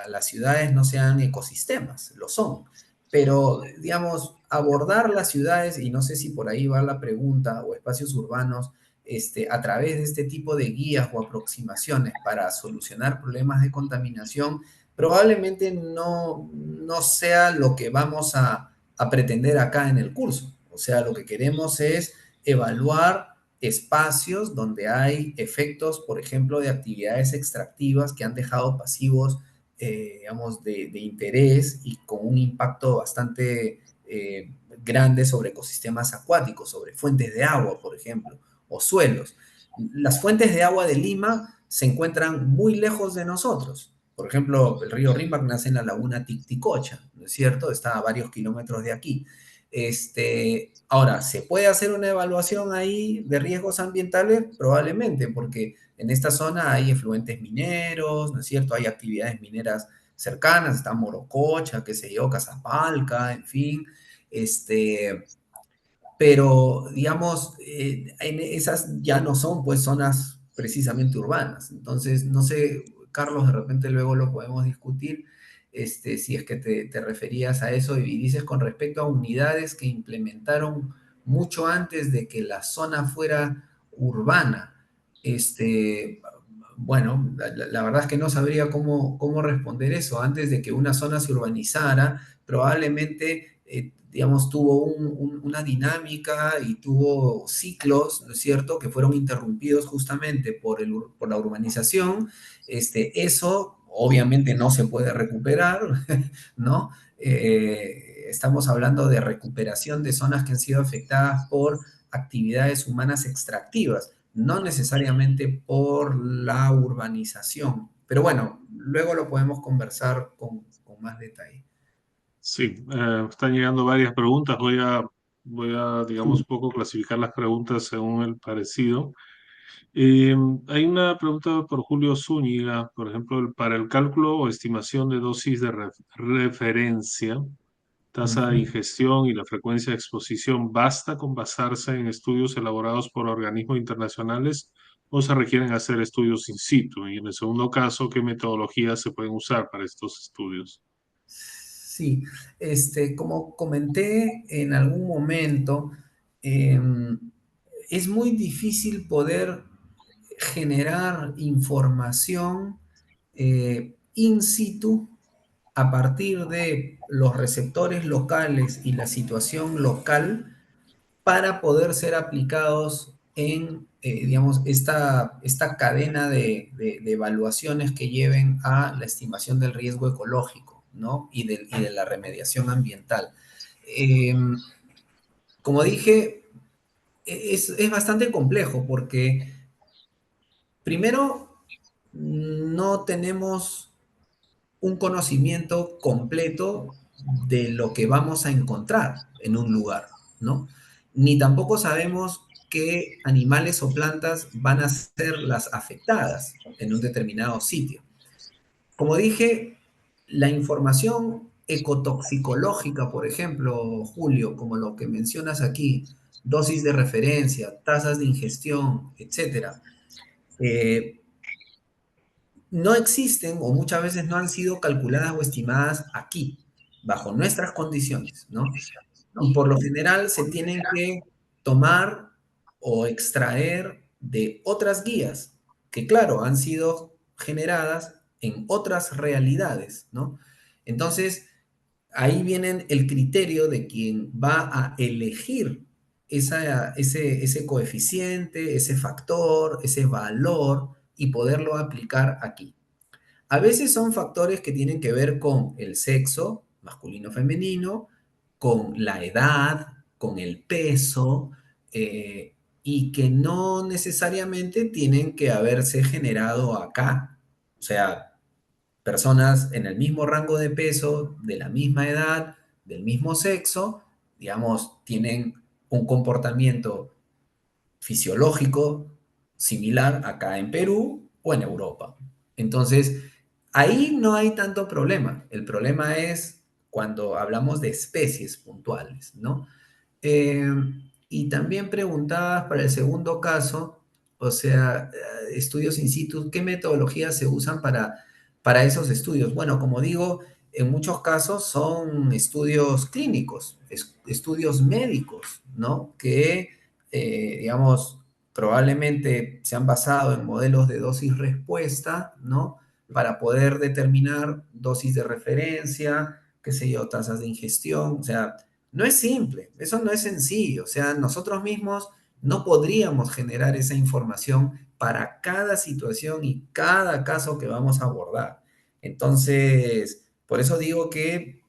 las ciudades no sean ecosistemas, lo son, pero, digamos, abordar las ciudades, y no sé si por ahí va la pregunta, o espacios urbanos, a través de este tipo de guías o aproximaciones para solucionar problemas de contaminación, probablemente no sea lo que vamos a pretender acá en el curso. O sea, lo que queremos es evaluar espacios donde hay efectos, por ejemplo, de actividades extractivas que han dejado pasivos, digamos, de interés y con un impacto bastante grande sobre ecosistemas acuáticos, sobre fuentes de agua, por ejemplo, o suelos. Las fuentes de agua de Lima se encuentran muy lejos de nosotros. Por ejemplo, el río Rímac nace en la laguna Titicocha, ¿no es cierto? Está a varios kilómetros de aquí. Ahora, ¿se puede hacer una evaluación ahí de riesgos ambientales? Probablemente, porque en esta zona hay efluentes mineros, ¿no es cierto? Hay actividades mineras cercanas, está Morococha, qué sé yo, Casapalca, en fin. Este, pero digamos, en esas ya no son pues zonas precisamente urbanas. Entonces, no sé, Carlos, de repente luego lo podemos discutir, si es que te referías a eso y dices con respecto a unidades que implementaron mucho antes de que la zona fuera urbana. Bueno, la verdad es que no sabría cómo responder eso. Antes de que una zona se urbanizara, probablemente, digamos, tuvo una dinámica y tuvo ciclos, ¿no es cierto?, que fueron interrumpidos justamente por la urbanización. Eso obviamente no se puede recuperar, ¿no? Estamos hablando de recuperación de zonas que han sido afectadas por actividades humanas extractivas, no necesariamente por la urbanización. Pero bueno, luego lo podemos conversar con más detalle. Sí, están llegando varias preguntas. Voy a, digamos, Sí. un poco clasificar las preguntas según el parecido. Hay una pregunta por Julio Zúñiga, por ejemplo, para el cálculo o estimación de dosis de referencia, tasa de Ujú. ingestión y la frecuencia de exposición, ¿basta con basarse en estudios elaborados por organismos internacionales o se requieren hacer estudios in situ? Y en el segundo caso, ¿qué metodologías se pueden usar para estos estudios? Sí, como comenté en algún momento, em, es muy difícil poder generar información in situ a partir de los receptores locales y la situación local para poder ser aplicados en, digamos, esta cadena de evaluaciones que lleven a la estimación del riesgo ecológico, ¿no? Y de la remediación ambiental. Eh, Como dije, es bastante complejo porque primero no tenemos un conocimiento completo de lo que vamos a encontrar en un lugar, ¿no? Ni tampoco sabemos qué animales o plantas van a ser las afectadas en un determinado sitio. Como dije, la información ecotoxicológica, por ejemplo, Julio, como lo que mencionas aquí, dosis de referencia, tasas de ingestión, etcétera, eh, no existen o muchas veces no han sido calculadas o estimadas aquí, bajo nuestras condiciones, ¿no? Y por lo general se tienen que tomar o extraer de otras guías que, claro, han sido generadas en otras realidades, ¿no? Entonces, ahí viene el criterio de quien va a elegir ese coeficiente, ese factor, ese valor y poderlo aplicar aquí. A veces son factores que tienen que ver con el sexo, masculino, femenino, con la edad, con el peso, y que no necesariamente tienen que haberse generado acá. O sea, personas en el mismo rango de peso, de la misma edad, del mismo sexo, digamos, tienen un comportamiento fisiológico similar acá en Perú o en Europa. Entonces, Ahí no hay tanto problema. El problema es cuando hablamos de especies puntuales, ¿no? Eh, y también preguntabas para el segundo caso, o sea, estudios in situ, ¿qué metodologías se usan para esos estudios? Bueno, como digo, en muchos casos son estudios clínicos, estudios médicos, ¿no? Que, digamos, probablemente se han basado en modelos de dosis-respuesta, ¿no? Para poder determinar dosis de referencia, qué sé yo, tasas de ingestión, o sea, no es simple, eso no es sencillo, o sea, nosotros mismos no podríamos generar esa información para cada situación y cada caso que vamos a abordar. Entonces, por eso digo que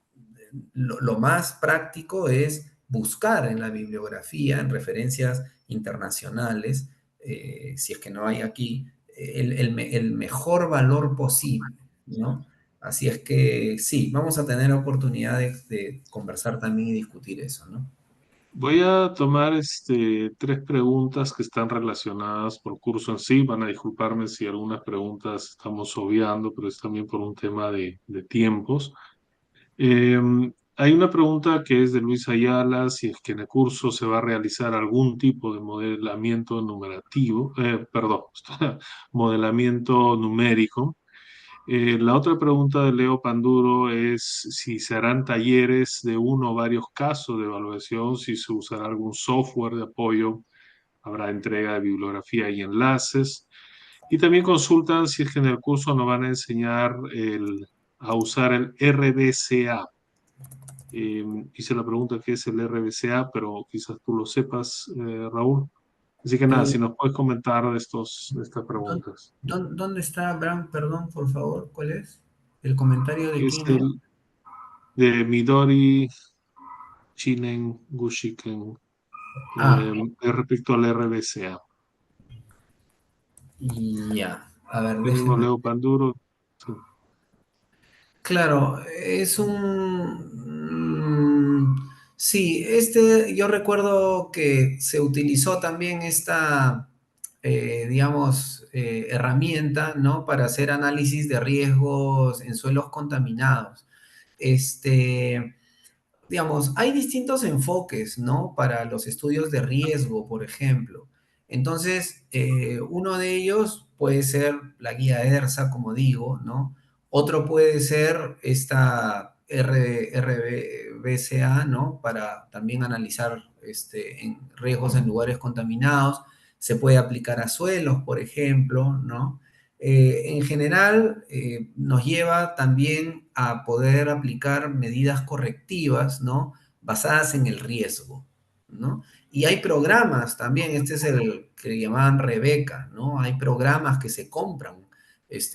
lo más práctico es buscar en la bibliografía, en referencias internacionales, si es que no hay aquí, el mejor valor posible, ¿no? Así es que sí, vamos a tener oportunidad de conversar también y discutir eso, ¿no? Voy a tomar tres preguntas que están relacionadas por curso en sí. Van a disculparme si algunas preguntas estamos obviando, pero es también por un tema de tiempos. Eh, Hay una pregunta que es de Luis Ayala, si es que en el curso se va a realizar algún tipo de modelamiento numerativo, perdón, modelamiento numérico. La otra pregunta de Leo Panduro es si se harán talleres de uno o varios casos de evaluación, si se usará algún software de apoyo, habrá entrega de bibliografía y enlaces. Y también consultan si es que en el curso nos van a enseñar a usar el RBCA. Hice la pregunta qué es el RBCA, pero quizás tú lo sepas, Raúl. Así que nada, Eh, si nos puedes comentar de estas ¿dó- preguntas. ¿Dónde está Bram? Perdón, por favor, ¿cuál es? ¿El comentario de Es quién es? el de Midori Chinen Gushiken, Ah, es respecto al RBCA. ya. A ver, El mismo déjeme. Leo Panduro. Sí. Claro, es sí, yo recuerdo que se utilizó también esta, digamos, herramienta, ¿no? Para hacer análisis de riesgos en suelos contaminados. Este, digamos, hay distintos enfoques, ¿no? Para los estudios de riesgo, por ejemplo. Entonces, uno de ellos puede ser la guía ERSA, como digo, ¿no? Otro puede ser esta RBCA, ¿no? Para también analizar riesgos en lugares contaminados. Se puede aplicar a suelos, por ejemplo, ¿no? En general, nos lleva también a poder aplicar medidas correctivas, ¿no? Basadas en el riesgo, ¿no? Y hay programas también, este es el que llamaban Rebeca, ¿no? Hay programas que se compran,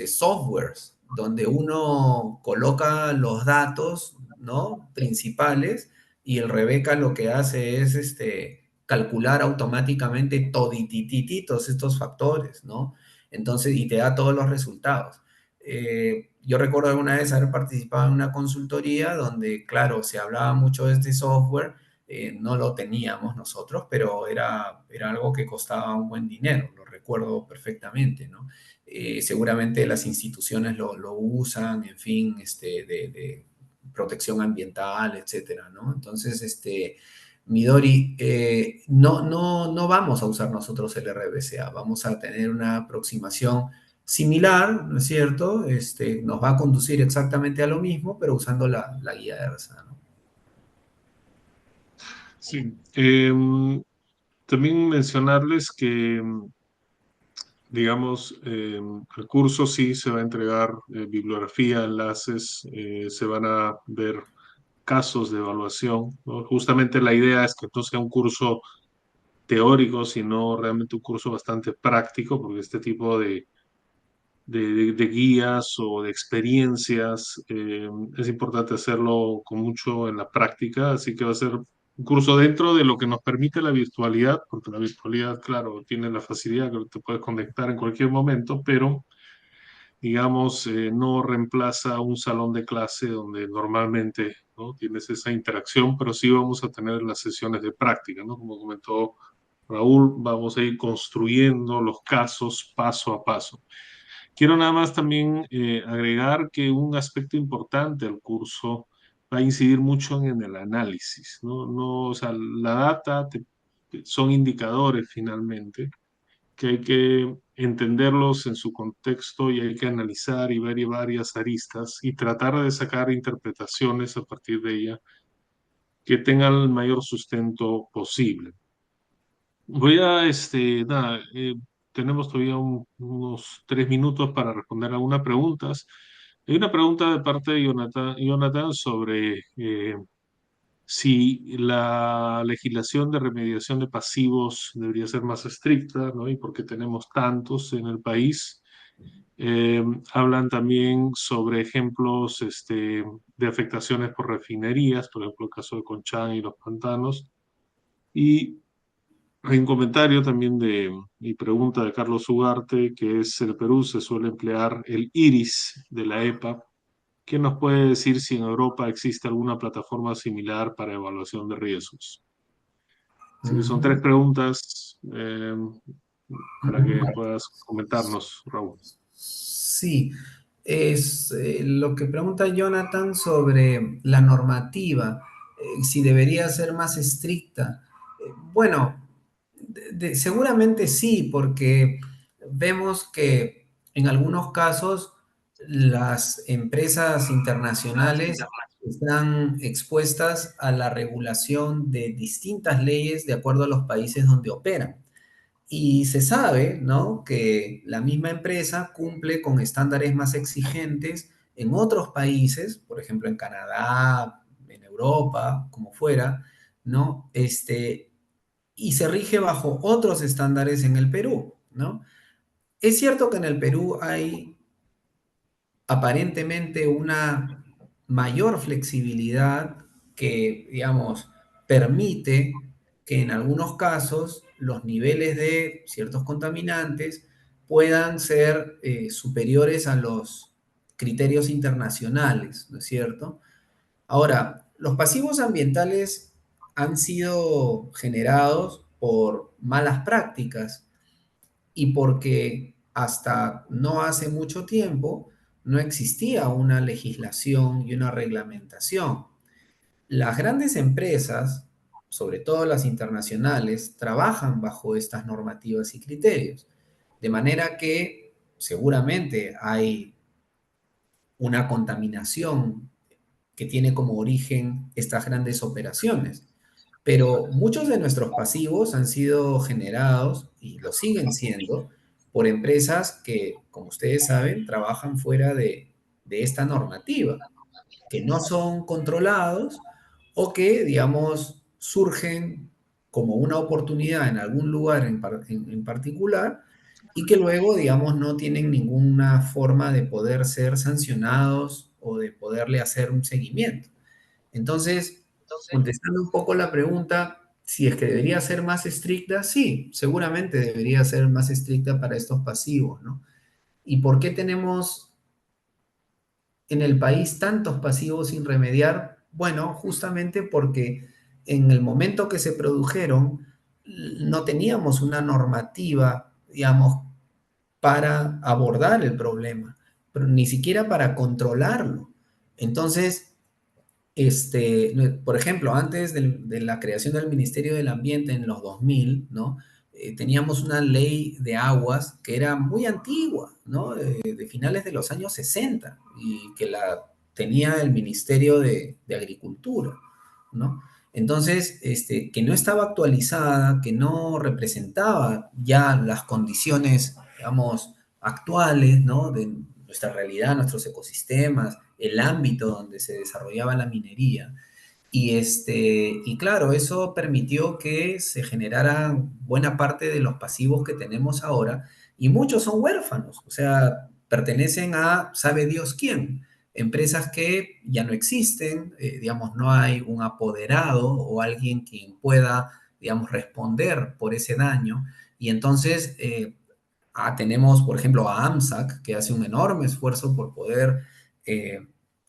softwares, donde uno coloca los datos, ¿no? Principales, y el Rebeca lo que hace es, calcular automáticamente todos estos factores, ¿no? Entonces, y te da todos los resultados. Yo recuerdo alguna vez haber participado en una consultoría donde, claro, se hablaba mucho de este software, no lo teníamos nosotros, pero era algo que costaba un buen dinero, lo recuerdo perfectamente, ¿no? Seguramente las instituciones lo usan, en fin, de protección ambiental, etcétera, ¿no? Entonces, Midori, no vamos a usar nosotros el RBCA, vamos a tener una aproximación similar, ¿no es cierto? Nos va a conducir exactamente a lo mismo, pero usando la guía ERSA, ¿no? Sí. También mencionarles que, digamos, el curso sí se va a entregar bibliografía, enlaces, se van a ver casos de evaluación, ¿no? Justamente la idea es que no sea un curso teórico, sino realmente un curso bastante práctico, porque este tipo de guías o de experiencias es importante hacerlo con mucho en la práctica, así que va a ser un curso dentro de lo que nos permite la virtualidad, porque la virtualidad, claro, tiene la facilidad que te puedes conectar en cualquier momento, pero digamos, no reemplaza un salón de clase donde normalmente, ¿no? Tienes esa interacción, pero sí vamos a tener las sesiones de práctica, ¿no? Como comentó Raúl, vamos a ir construyendo los casos paso a paso. Quiero nada más también agregar que un aspecto importante del curso va a incidir mucho en el análisis, ¿no? No, o sea, la data son indicadores finalmente, que hay que entenderlos en su contexto y hay que analizar y ver varias aristas y tratar de sacar interpretaciones a partir de ella que tengan el mayor sustento posible. Voy a, nada, tenemos todavía unos 3 minutos para responder algunas preguntas. Hay una pregunta de parte de Jonathan sobre si la legislación de remediación de pasivos debería ser más estricta, ¿no? Y por qué tenemos tantos en el país. Eh, Hablan también sobre ejemplos de afectaciones por refinerías, por ejemplo, el caso de Conchán y los pantanos. Y hay un comentario también y pregunta de Carlos Ugarte, que es, en el Perú se suele emplear el iris de la EPA. ¿Quién nos puede decir si en Europa existe alguna plataforma similar para evaluación de riesgos? Así que son Ujú. 3 preguntas para que puedas comentarnos, Raúl. Sí, es lo que pregunta Jonathan sobre la normativa, si debería ser más estricta. Bueno, seguramente sí, porque vemos que en algunos casos las empresas internacionales están expuestas a la regulación de distintas leyes de acuerdo a los países donde operan. Y se sabe, ¿no?, que la misma empresa cumple con estándares más exigentes en otros países, por ejemplo en Canadá, en Europa, como fuera, ¿no? Y se rige bajo otros estándares en el Perú, ¿no? Es cierto que en el Perú hay aparentemente una mayor flexibilidad que, digamos, permite que en algunos casos los niveles de ciertos contaminantes puedan ser superiores a los criterios internacionales, ¿no es cierto? Ahora, los pasivos ambientales han sido generados por malas prácticas y porque hasta no hace mucho tiempo no existía una legislación y una reglamentación. Las grandes empresas, sobre todo las internacionales, trabajan bajo estas normativas y criterios, de manera que seguramente hay una contaminación que tiene como origen estas grandes operaciones. Pero muchos de nuestros pasivos han sido generados y lo siguen siendo por empresas que, como ustedes saben, trabajan fuera de esta normativa, que no son controlados o que, digamos, surgen como una oportunidad en algún lugar en particular y que luego, digamos, no tienen ninguna forma de poder ser sancionados o de poderle hacer un seguimiento. Entonces, contestando un poco la pregunta, si es que debería ser más estricta, sí, seguramente debería ser más estricta para estos pasivos, ¿no? ¿Y por qué tenemos en el país tantos pasivos sin remediar? Bueno, justamente porque en el momento que se produjeron, no teníamos una normativa, digamos, para abordar el problema, pero ni siquiera para controlarlo. Entonces, por ejemplo, antes de la creación del Ministerio del Ambiente en los 2000, ¿no? Teníamos una ley de aguas que era muy antigua, ¿no? De finales de los años 60 y que la tenía el Ministerio de Agricultura, ¿no? Entonces, que no estaba actualizada, que no representaba ya las condiciones, digamos, actuales, ¿no? De nuestra realidad, nuestros ecosistemas, el ámbito donde se desarrollaba la minería. Y claro, eso permitió que se generaran buena parte de los pasivos que tenemos ahora, y muchos son huérfanos, o sea, pertenecen a sabe Dios quién, empresas que ya no existen, digamos, no hay un apoderado o alguien quien pueda, digamos, responder por ese daño, y entonces tenemos, por ejemplo, a AMSAC, que hace un enorme esfuerzo por poder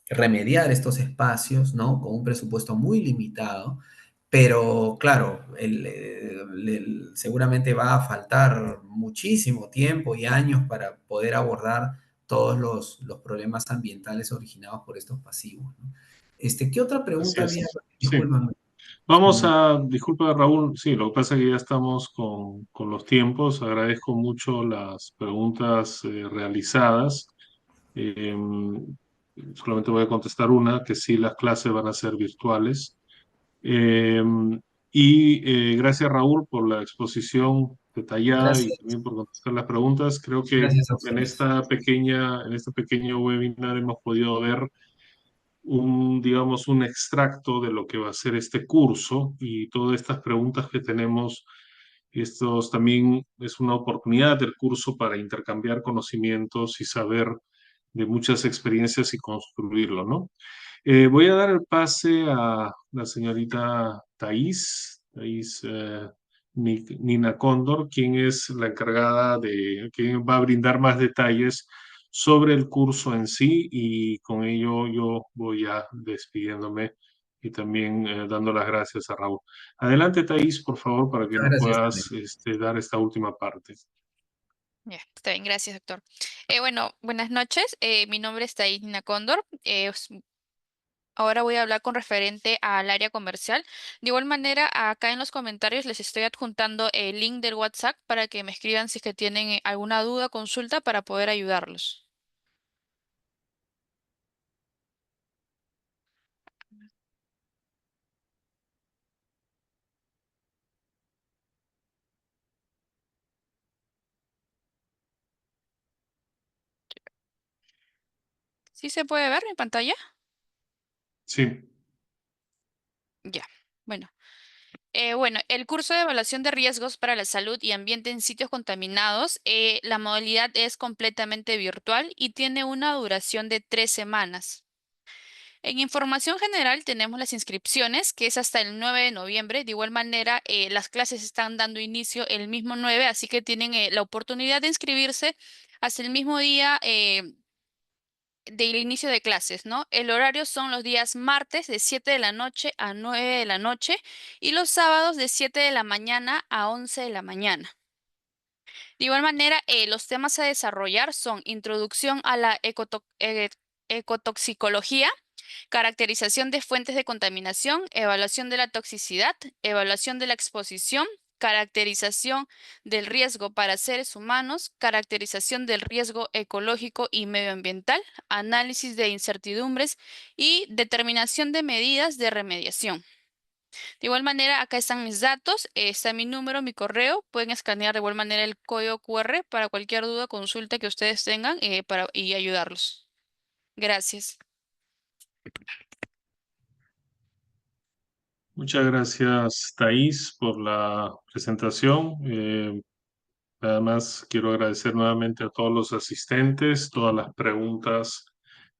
remediar estos espacios, ¿no? Con un presupuesto muy limitado, pero claro, seguramente va a faltar muchísimo tiempo y años para poder abordar todos los problemas ambientales originados por estos pasivos, ¿no? ¿Qué otra Así pregunta había? es. Sí. Discúlpame. Disculpa Raúl, sí, lo que pasa es que ya estamos con los tiempos. Agradezco mucho las preguntas realizadas. Em, Solamente voy a contestar una, que sí, las clases van a ser virtuales. Gracias Raúl por la exposición detallada y Gracias, también por contestar las preguntas. Creo que gracias a ustedes. en este pequeño webinar hemos podido ver digamos, un extracto de lo que va a ser este curso y todas estas preguntas que tenemos. Estos también es una oportunidad del curso para intercambiar conocimientos y saber de muchas experiencias y construirlo, ¿no? Voy a dar el pase a la señorita Thais Nina Cóndor, quien es la encargada quien va a brindar más detalles sobre el curso en sí, y con ello yo voy ya despidiéndome y también dando las gracias a Raúl. Adelante, Thais, por favor, para que Muchas nos gracias puedas también. dar esta última parte. Ya, está bien, gracias, doctor. Bueno, buenas noches. Mi nombre es Taína Cóndor. Ahora voy a hablar con referente al área comercial. De igual manera, acá en los comentarios les estoy adjuntando el link del WhatsApp para que me escriban si es que tienen alguna duda, consulta para poder ayudarlos. ¿Sí se puede ver mi pantalla? Sí, Ya. Bueno. Bueno, el curso de evaluación de riesgos para la salud y ambiente en sitios contaminados, la modalidad es completamente virtual y tiene una duración de 3 semanas. En información general tenemos las inscripciones, que es hasta el 9 de noviembre. De igual manera, las clases están dando inicio el mismo 9, así que tienen la oportunidad de inscribirse hasta el mismo día del inicio de clases, ¿no? El horario son los días martes de 7 de la noche a 9 de la noche y los sábados de 7 de la mañana a 11 de la mañana. De igual manera, los temas a desarrollar son introducción a la ecotoxicología, caracterización de fuentes de contaminación, evaluación de la toxicidad, evaluación de la exposición, caracterización del riesgo para seres humanos, caracterización del riesgo ecológico y medioambiental, análisis de incertidumbres y determinación de medidas de remediación. De igual manera, acá están mis datos, está mi número, mi correo. Pueden escanear de igual manera el código QR para cualquier duda, consulta que ustedes tengan y ayudarlos. Gracias. muchas gracias, Thais, por la presentación. Además, quiero agradecer nuevamente a todos los asistentes, todas las preguntas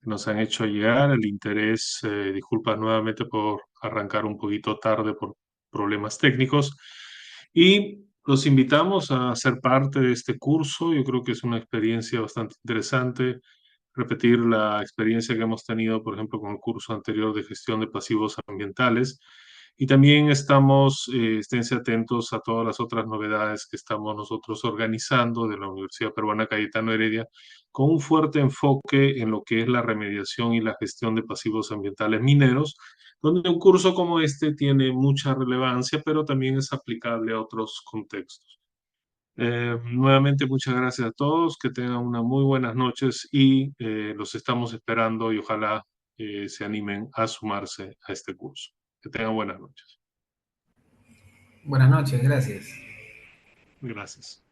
que nos han hecho llegar, el interés. Disculpas nuevamente por arrancar un poquito tarde por problemas técnicos. Y los invitamos a ser parte de este curso. Yo creo que es una experiencia bastante interesante. Repetir la experiencia que hemos tenido, por ejemplo, con el curso anterior de gestión de pasivos ambientales. Y también esténse atentos a todas las otras novedades que estamos nosotros organizando de la Universidad Peruana Cayetano Heredia, con un fuerte enfoque en lo que es la remediación y la gestión de pasivos ambientales mineros, donde un curso como este tiene mucha relevancia, pero también es aplicable a otros contextos. Nuevamente, muchas gracias a todos, que tengan unas muy buenas noches y los estamos esperando y ojalá se animen a sumarse a este curso. Que tengan buenas noches. Buenas noches, gracias. Gracias.